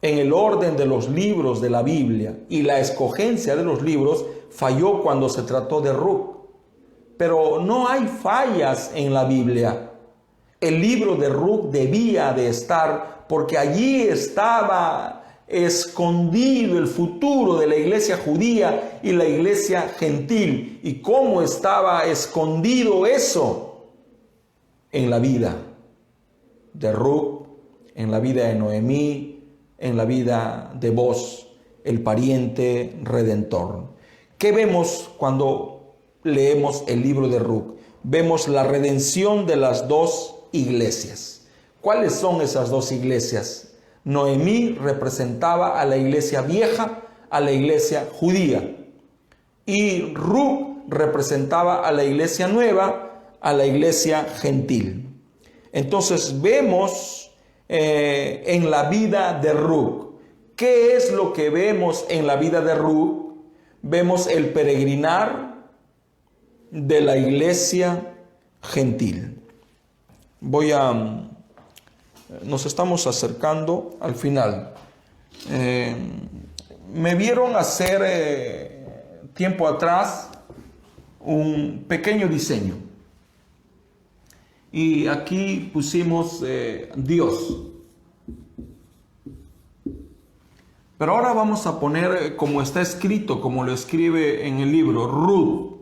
en el orden de los libros de la Biblia y la escogencia de los libros falló cuando se trató de Ruc. Pero no hay fallas en la Biblia. El libro de Ruc debía de estar, porque allí estaba escondido el futuro de la iglesia judía y la iglesia gentil. ¿Y cómo estaba escondido eso? En la vida de Ruc, en la vida de Noemí, en la vida de Boz, el pariente redentor. ¿Qué vemos cuando leemos el libro de Ruc? Vemos la redención de las dos iglesias. ¿Cuáles son esas dos iglesias? Noemí representaba a la iglesia vieja, a la iglesia judía. Y Ruc representaba a la iglesia nueva, a la iglesia gentil. Entonces vemos en la vida de Ruc. ¿Qué es lo que vemos en la vida de Ruc? Vemos el peregrinar de la iglesia gentil. Nos estamos acercando al final. Me vieron hacer tiempo atrás un pequeño diseño. Y aquí pusimos Dios. Pero ahora vamos a poner como está escrito, como lo escribe en el libro, Ruc,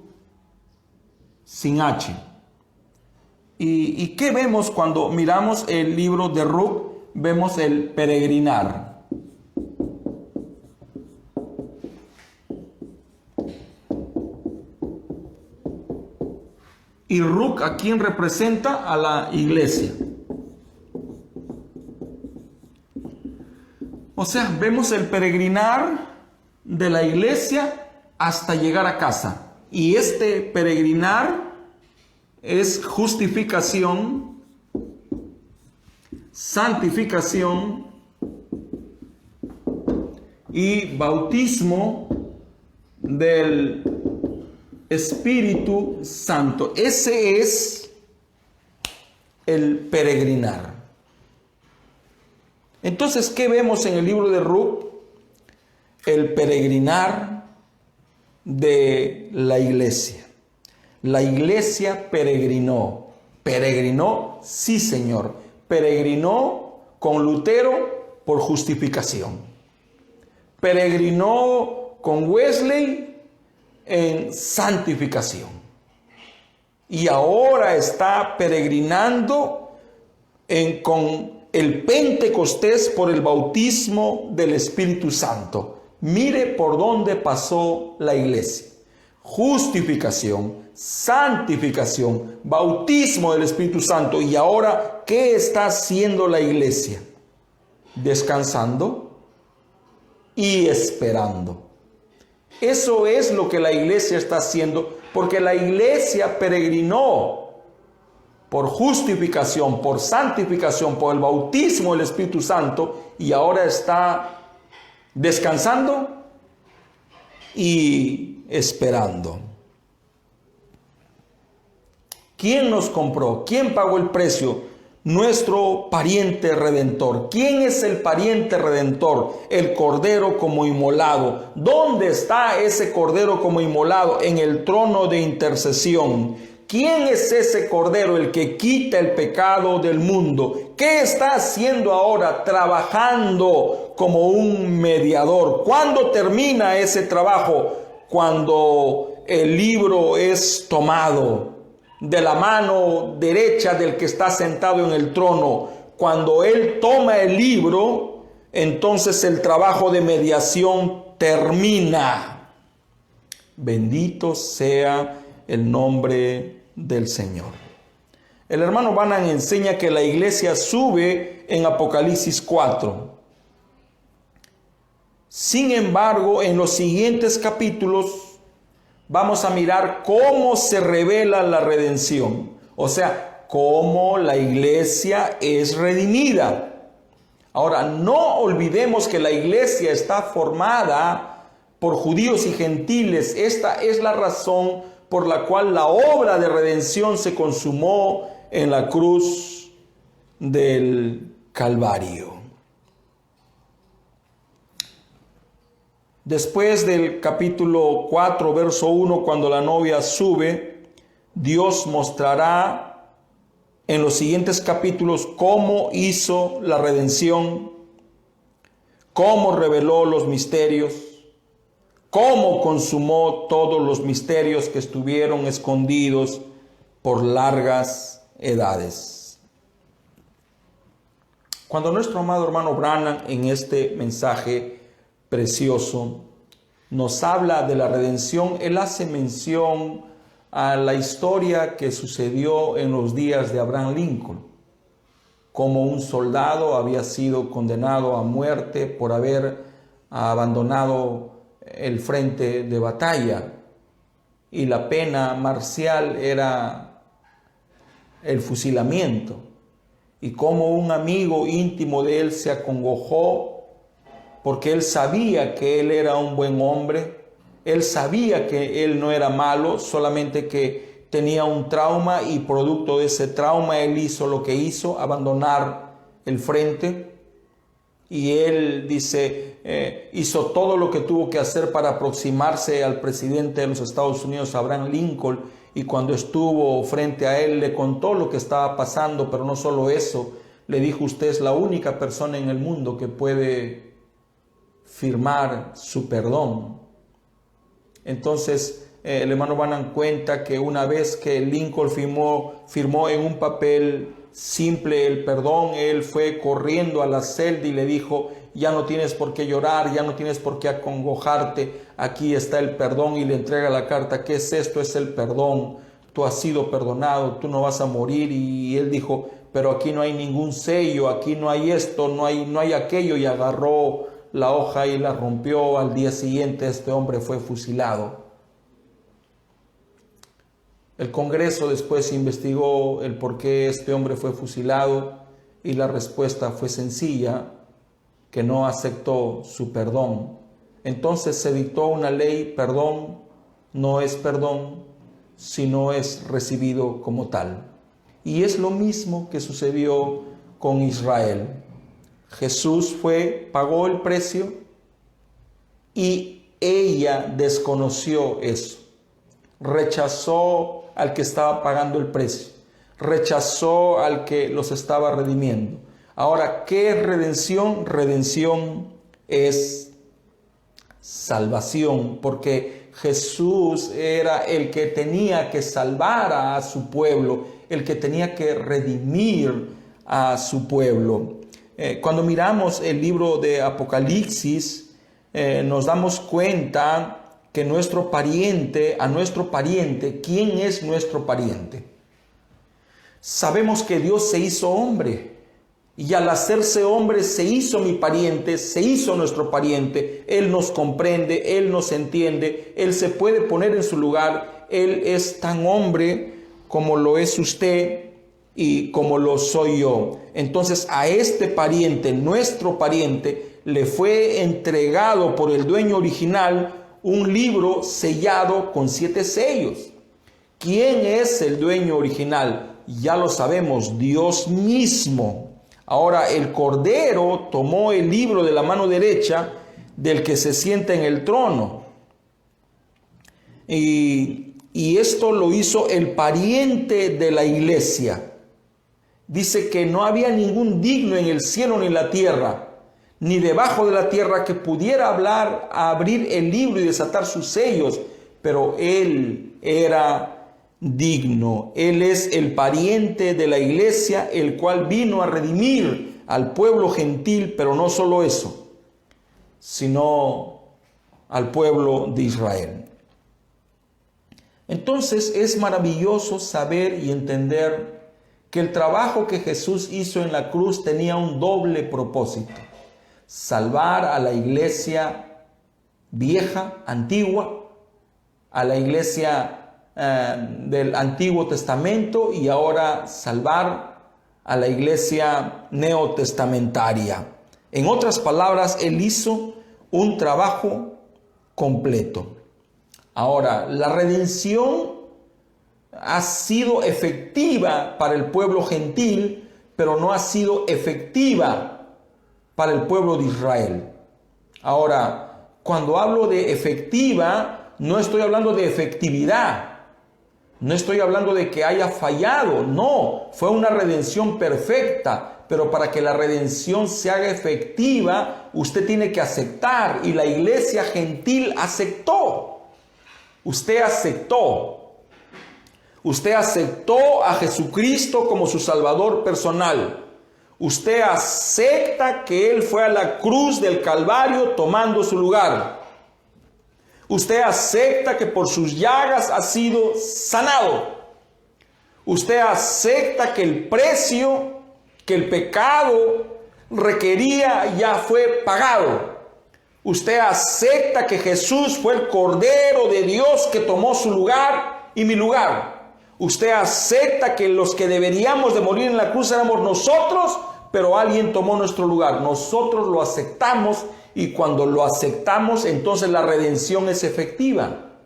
sin H. ¿Y qué vemos cuando miramos el libro de Ruc? Vemos el peregrinar. Y Ruc, ¿a quién representa? A la iglesia. O sea, vemos el peregrinar de la iglesia hasta llegar a casa. Y este peregrinar es justificación, santificación y bautismo del Espíritu Santo. Ese es el peregrinar. Entonces, ¿qué vemos en el libro de Ruth? El peregrinar de la iglesia. La iglesia peregrinó. Peregrinó, sí, Señor. Peregrinó con Lutero por justificación. Peregrinó con Wesley en santificación. Y ahora está peregrinando con el Pentecostés por el bautismo del Espíritu Santo. Mire por dónde pasó la iglesia. Justificación, santificación, bautismo del Espíritu Santo. Y ahora, ¿qué está haciendo la iglesia? Descansando y esperando. Eso es lo que la iglesia está haciendo, porque la iglesia peregrinó por justificación, por santificación, por el bautismo del Espíritu Santo, y ahora está descansando y esperando. ¿Quién nos compró? ¿Quién pagó el precio? Nuestro pariente redentor. ¿Quién es el pariente redentor? El Cordero como inmolado. ¿Dónde está ese Cordero como inmolado? En el trono de intercesión. ¿Quién es ese Cordero? El que quita el pecado del mundo. ¿Qué está haciendo ahora? Trabajando como un mediador. ¿Cuándo termina ese trabajo? Cuando el libro es tomado de la mano derecha del que está sentado en el trono. Cuando Él toma el libro, entonces el trabajo de mediación termina. Bendito sea el nombre del Señor. El hermano Branham enseña que la iglesia sube en Apocalipsis 4. Sin embargo, en los siguientes capítulos vamos a mirar cómo se revela la redención. O sea, cómo la iglesia es redimida. Ahora, no olvidemos que la iglesia está formada por judíos y gentiles. Esta es la razón por la cual la obra de redención se consumó en la cruz del Calvario. Después del capítulo 4, verso 1, cuando la novia sube, Dios mostrará en los siguientes capítulos cómo hizo la redención, cómo reveló los misterios, cómo consumó todos los misterios que estuvieron escondidos por largas edades. Cuando nuestro amado hermano Branham en este mensaje precioso nos habla de la redención, él hace mención a la historia que sucedió en los días de Abraham Lincoln, como un soldado había sido condenado a muerte por haber abandonado el frente de batalla, y la pena marcial era el fusilamiento, y como un amigo íntimo de él se acongojó porque él sabía que él era un buen hombre, él sabía que él no era malo, solamente que tenía un trauma, y producto de ese trauma él hizo lo que hizo, abandonar el frente. Y él dice, hizo todo lo que tuvo que hacer para aproximarse al presidente de los Estados Unidos, Abraham Lincoln, y cuando estuvo frente a él le contó lo que estaba pasando, pero no solo eso, le dijo: usted es la única persona en el mundo que puede firmar su perdón. Entonces el hermano Branham cuenta que una vez que Lincoln firmó en un papel simple el perdón, él fue corriendo a la celda y le dijo: ya no tienes por qué llorar, ya no tienes por qué acongojarte, aquí está el perdón, y le entrega la carta. ¿Qué es esto? Es el perdón, tú has sido perdonado, tú no vas a morir. Y él dijo: pero aquí no hay ningún sello, aquí no hay esto, no hay aquello, y agarró la hoja y la rompió. Al día siguiente este hombre fue fusilado. El Congreso después investigó el por qué este hombre fue fusilado, y la respuesta fue sencilla: que no aceptó su perdón. entonces se dictó una ley: perdón no es perdón si no es recibido como tal. Y es lo mismo que sucedió con Israel. Jesús pagó el precio y ella desconoció eso. Rechazó al que estaba pagando el precio. Rechazó al que los estaba redimiendo. Ahora, ¿qué es redención? Redención es salvación, porque Jesús era el que tenía que salvar a su pueblo, el que tenía que redimir a su pueblo. Cuando miramos el libro de Apocalipsis, nos damos cuenta que a nuestro pariente, ¿quién es nuestro pariente? Sabemos que Dios se hizo hombre. Y al hacerse hombre se hizo mi pariente, se hizo nuestro pariente. Él nos comprende, Él nos entiende, Él se puede poner en su lugar. Él es tan hombre como lo es usted y como lo soy yo. Entonces a este pariente, nuestro pariente, le fue entregado por el dueño original un libro sellado con 7 sellos. ¿Quién es el dueño original? Ya lo sabemos, Dios mismo. Ahora el Cordero tomó el libro de la mano derecha del que se sienta en el trono. Y esto lo hizo el pariente de la iglesia. Dice que no había ningún digno en el cielo ni en la tierra, ni debajo de la tierra, que pudiera abrir el libro y desatar sus sellos, pero él era digno. Él es el pariente de la iglesia, el cual vino a redimir al pueblo gentil, pero no solo eso, sino al pueblo de Israel. Entonces es maravilloso saber y entender que el trabajo que Jesús hizo en la cruz tenía un doble propósito: salvar a la iglesia vieja, antigua, a la iglesia del Antiguo Testamento, y ahora salvar a la iglesia neotestamentaria. En otras palabras, Él hizo un trabajo completo. Ahora, la redención ha sido efectiva para el pueblo gentil, pero no ha sido efectiva para el pueblo de Israel. Ahora, cuando hablo de efectiva, no estoy hablando de efectividad. No estoy hablando de que haya fallado, no, fue una redención perfecta, pero para que la redención se haga efectiva, usted tiene que aceptar, y la iglesia gentil aceptó. Usted aceptó a Jesucristo como su Salvador personal. Usted acepta que Él fue a la cruz del Calvario tomando su lugar. Usted acepta que por sus llagas ha sido sanado. Usted acepta que el precio que el pecado requería ya fue pagado. Usted acepta que Jesús fue el Cordero de Dios que tomó su lugar y mi lugar. Usted acepta que los que deberíamos de morir en la cruz éramos nosotros, pero alguien tomó nuestro lugar. Nosotros lo aceptamos. Y cuando lo aceptamos, entonces la redención es efectiva.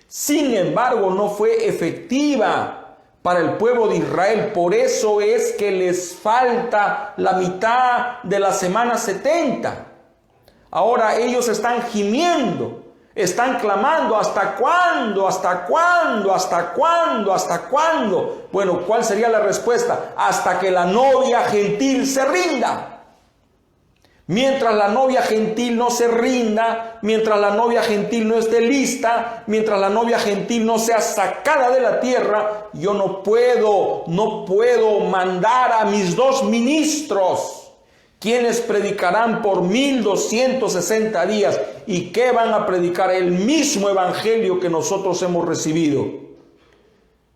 Sin embargo, no fue efectiva para el pueblo de Israel. Por eso es que les falta la mitad de la semana 70. Ahora ellos están gimiendo, están clamando: ¿hasta cuándo? ¿Hasta cuándo? ¿Hasta cuándo? ¿Hasta cuándo? Bueno, ¿cuál sería la respuesta? Hasta que la novia gentil se rinda. Mientras la novia gentil no se rinda, mientras la novia gentil no esté lista, mientras la novia gentil no sea sacada de la tierra, yo no puedo mandar a mis 2 ministros, quienes predicarán por 1260 días. ¿Y qué van a predicar? El mismo evangelio que nosotros hemos recibido.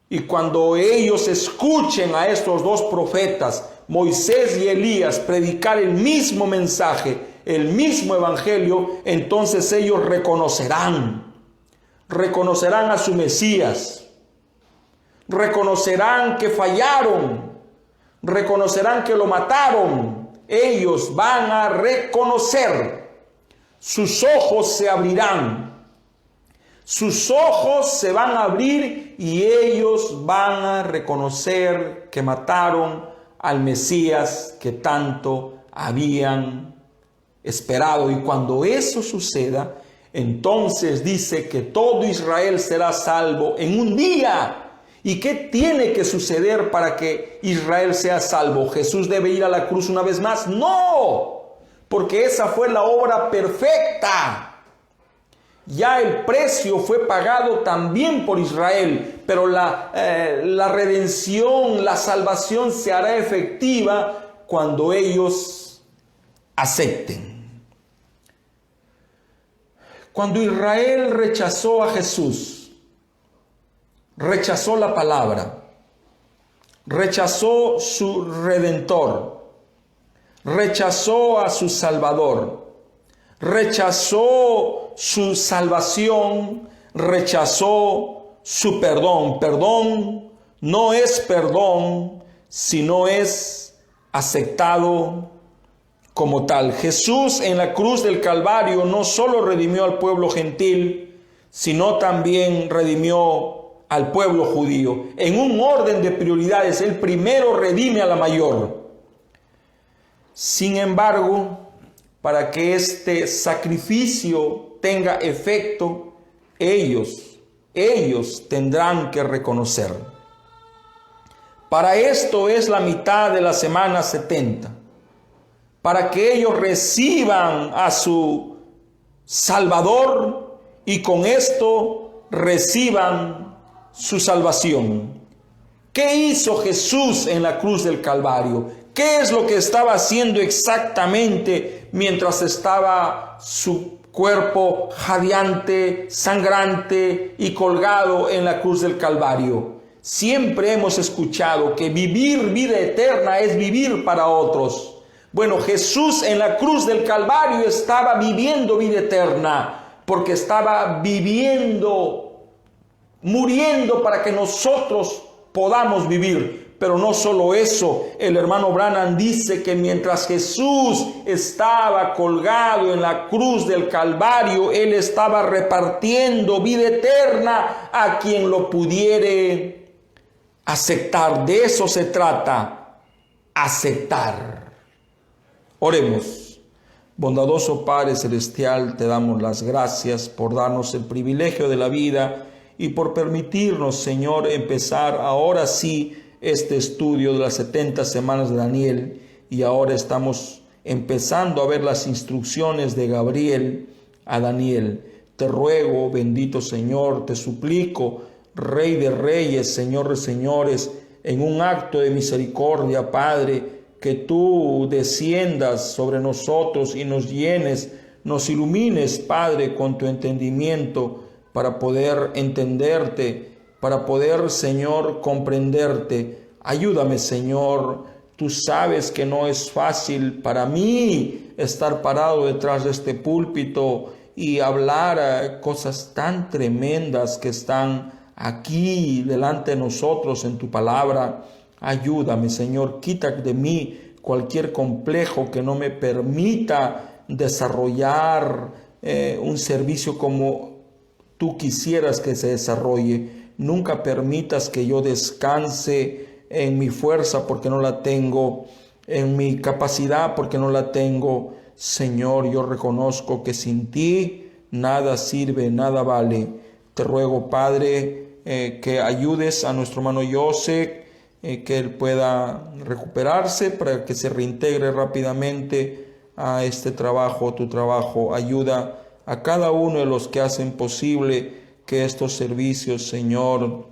Y cuando ellos escuchen a estos 2 profetas, Moisés y Elías, predicar el mismo mensaje, el mismo evangelio, entonces ellos reconocerán a su Mesías, reconocerán que fallaron, reconocerán que lo mataron. Ellos van a reconocer sus ojos se abrirán. Sus ojos se van a abrir y ellos van a reconocer que mataron al Mesías que tanto habían esperado. Y cuando eso suceda, entonces dice que todo Israel será salvo en un día. ¿Y qué tiene que suceder para que Israel sea salvo? ¿Jesús debe ir a la cruz una vez más? No, porque esa fue la obra perfecta. Ya el precio fue pagado también por Israel, pero la redención, la salvación se hará efectiva cuando ellos acepten. Cuando Israel rechazó a Jesús, rechazó la palabra, rechazó su Redentor, rechazó a su Salvador, rechazó su salvación, rechazó su perdón. Perdón no es perdón si no es aceptado como tal. Jesús en la cruz del Calvario no solo redimió al pueblo gentil, sino también redimió al pueblo judío. En un orden de prioridades, el primero redime a la mayor. Sin embargo, para que este sacrificio tenga efecto, ellos tendrán que reconocer. Para esto es la mitad de la semana 70. Para que ellos reciban a su Salvador y con esto reciban su salvación. ¿Qué hizo Jesús en la cruz del Calvario? ¿Qué es lo que estaba haciendo exactamente mientras estaba su cuerpo jadeante, sangrante y colgado en la cruz del Calvario? Siempre hemos escuchado que vivir vida eterna es vivir para otros. Bueno, Jesús en la cruz del Calvario estaba viviendo vida eterna, porque estaba muriendo para que nosotros podamos vivir. Pero no solo eso, el hermano Branham dice que mientras Jesús estaba colgado en la cruz del Calvario, Él estaba repartiendo vida eterna a quien lo pudiere aceptar. De eso se trata, aceptar. Oremos. Bondadoso Padre Celestial, te damos las gracias por darnos el privilegio de la vida y por permitirnos, Señor, empezar ahora sí este estudio de las 70 semanas de Daniel, y ahora estamos empezando a ver las instrucciones de Gabriel a Daniel. Te ruego, bendito Señor, te suplico, Rey de Reyes, Señor de Señores, en un acto de misericordia, Padre, que tú desciendas sobre nosotros y nos llenes, nos ilumines, Padre, con tu entendimiento para poder entenderte, para poder, Señor, comprenderte. Ayúdame, Señor. Tú sabes que no es fácil para mí estar parado detrás de este púlpito y hablar cosas tan tremendas que están aquí delante de nosotros en tu palabra. Ayúdame, Señor. Quita de mí cualquier complejo que no me permita desarrollar un servicio como tú quisieras que se desarrolle. Nunca permitas que yo descanse en mi fuerza porque no la tengo, en mi capacidad porque no la tengo. Señor, yo reconozco que sin ti nada sirve, nada vale. Te ruego, Padre, que ayudes a nuestro hermano José, que él pueda recuperarse para que se reintegre rápidamente a este trabajo, tu trabajo. Ayuda a cada uno de los que hacen posible que estos servicios, Señor,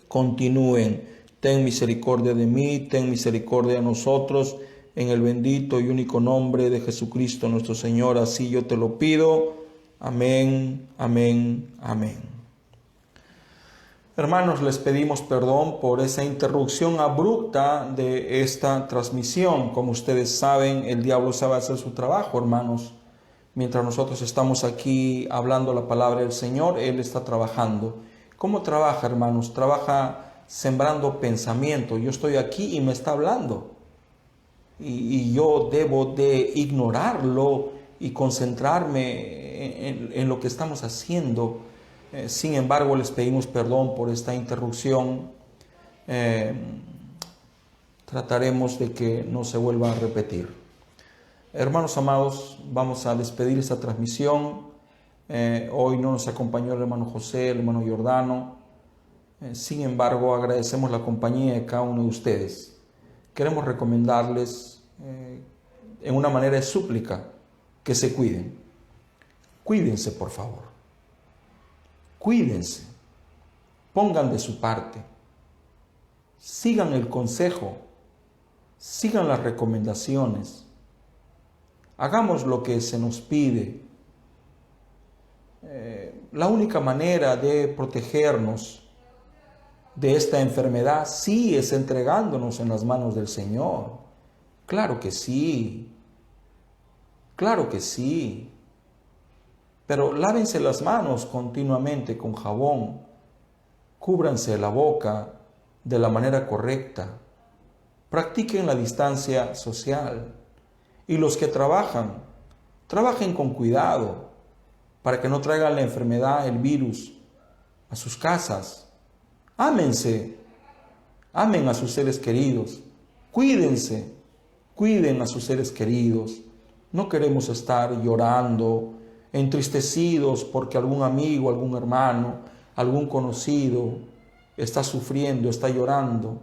continúen. Ten misericordia de mí, ten misericordia de nosotros, en el bendito y único nombre de Jesucristo nuestro Señor. Así yo te lo pido. Amén, amén, amén. Hermanos, les pedimos perdón por esa interrupción abrupta de esta transmisión. Como ustedes saben, el diablo sabe hacer su trabajo, hermanos. Mientras nosotros estamos aquí hablando la palabra del Señor, Él está trabajando. ¿Cómo trabaja, hermanos? Trabaja sembrando pensamiento. Yo estoy aquí y me está hablando. Y yo debo de ignorarlo y concentrarme en lo que estamos haciendo. Sin embargo, les pedimos perdón por esta interrupción. Trataremos de que no se vuelva a repetir. Hermanos amados, vamos a despedir esta transmisión. Hoy no nos acompañó el hermano José, el hermano Giordano. Sin embargo, agradecemos la compañía de cada uno de ustedes. Queremos recomendarles en una manera de súplica que se cuiden. Cuídense, por favor. Cuídense. Pongan de su parte. Sigan el consejo. Sigan las recomendaciones. Hagamos lo que se nos pide. La única manera de protegernos de esta enfermedad sí es entregándonos en las manos del Señor. Claro que sí. Claro que sí. Pero lávense las manos continuamente con jabón. Cúbranse la boca de la manera correcta. Practiquen la distancia social. Y los que trabajan, trabajen con cuidado para que no traigan la enfermedad, el virus, a sus casas. Ámense. Amen a sus seres queridos. Cuídense. Cuiden a sus seres queridos. No queremos estar llorando, entristecidos porque algún amigo, algún hermano, algún conocido está sufriendo, está llorando.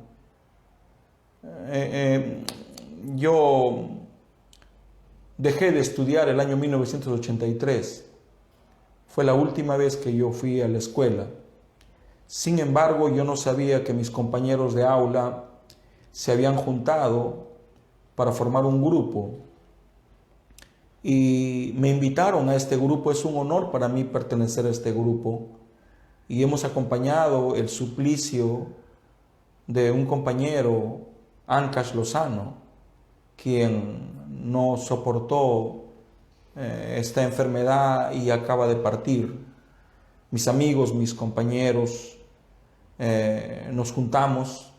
Yo dejé de estudiar el año 1983. Fue la última vez que yo fui a la escuela. Sin embargo, yo no sabía que mis compañeros de aula se habían juntado para formar un grupo. Y me invitaron a este grupo. Es un honor para mí pertenecer a este grupo. Y hemos acompañado el suplicio de un compañero, Ancash Lozano, quien no soportó esta enfermedad y acaba de partir. Mis amigos, mis compañeros, nos juntamos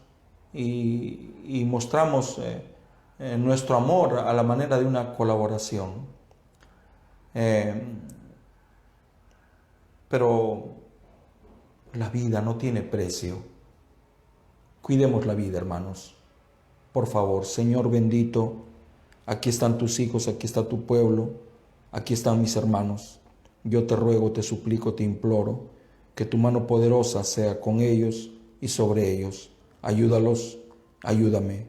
y mostramos nuestro amor a la manera de una colaboración. Pero la vida no tiene precio. Cuidemos la vida, hermanos. Por favor, Señor bendito, aquí están tus hijos, aquí está tu pueblo, aquí están mis hermanos. Yo te ruego, te suplico, te imploro, que tu mano poderosa sea con ellos y sobre ellos. Ayúdalos, ayúdame.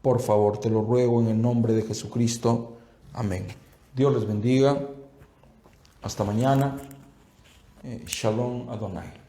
Por favor, te lo ruego en el nombre de Jesucristo. Amén. Dios les bendiga. Hasta mañana. Shalom Adonai.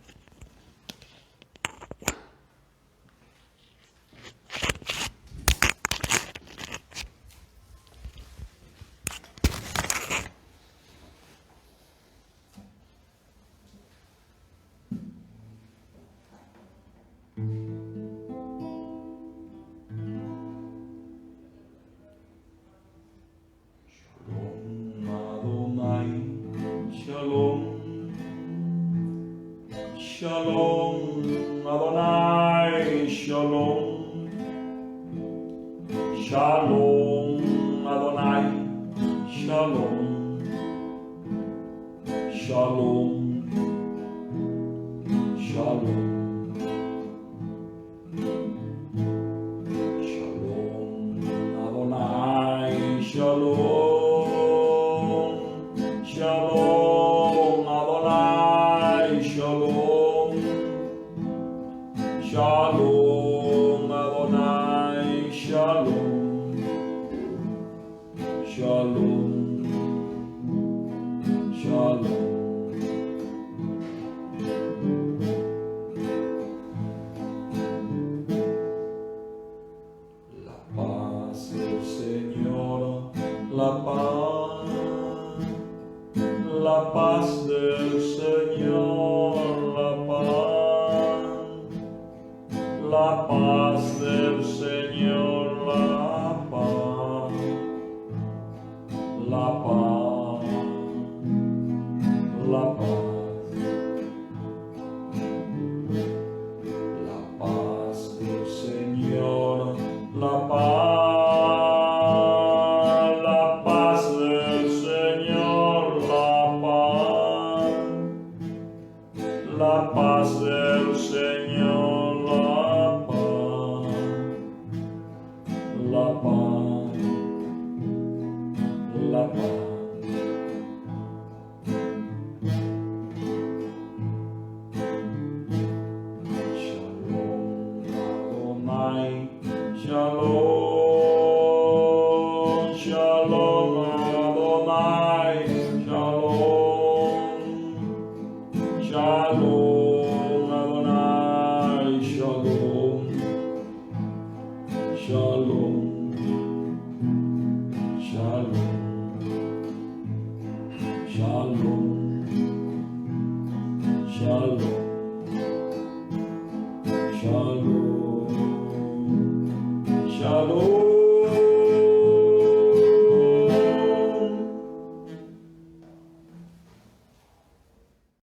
Shalom Adonai, Shalom. Shalom Adonai, Shalom. Shalom, Shalom. Shalom Adonai, Shalom. Shalom Adonai, Shalom. Shalom Adonai, Shalom. Shalom, Shalom. La paz del Señor, la paz del Señor, la paz del Señor, la paz, la paz, la paz, la paz del Señor, la paz del Señor. Adonai, Shalom, Shalom Adonai, Shalom, Shalom Adonai, Shalom, Shalom, Shalom, Shalom.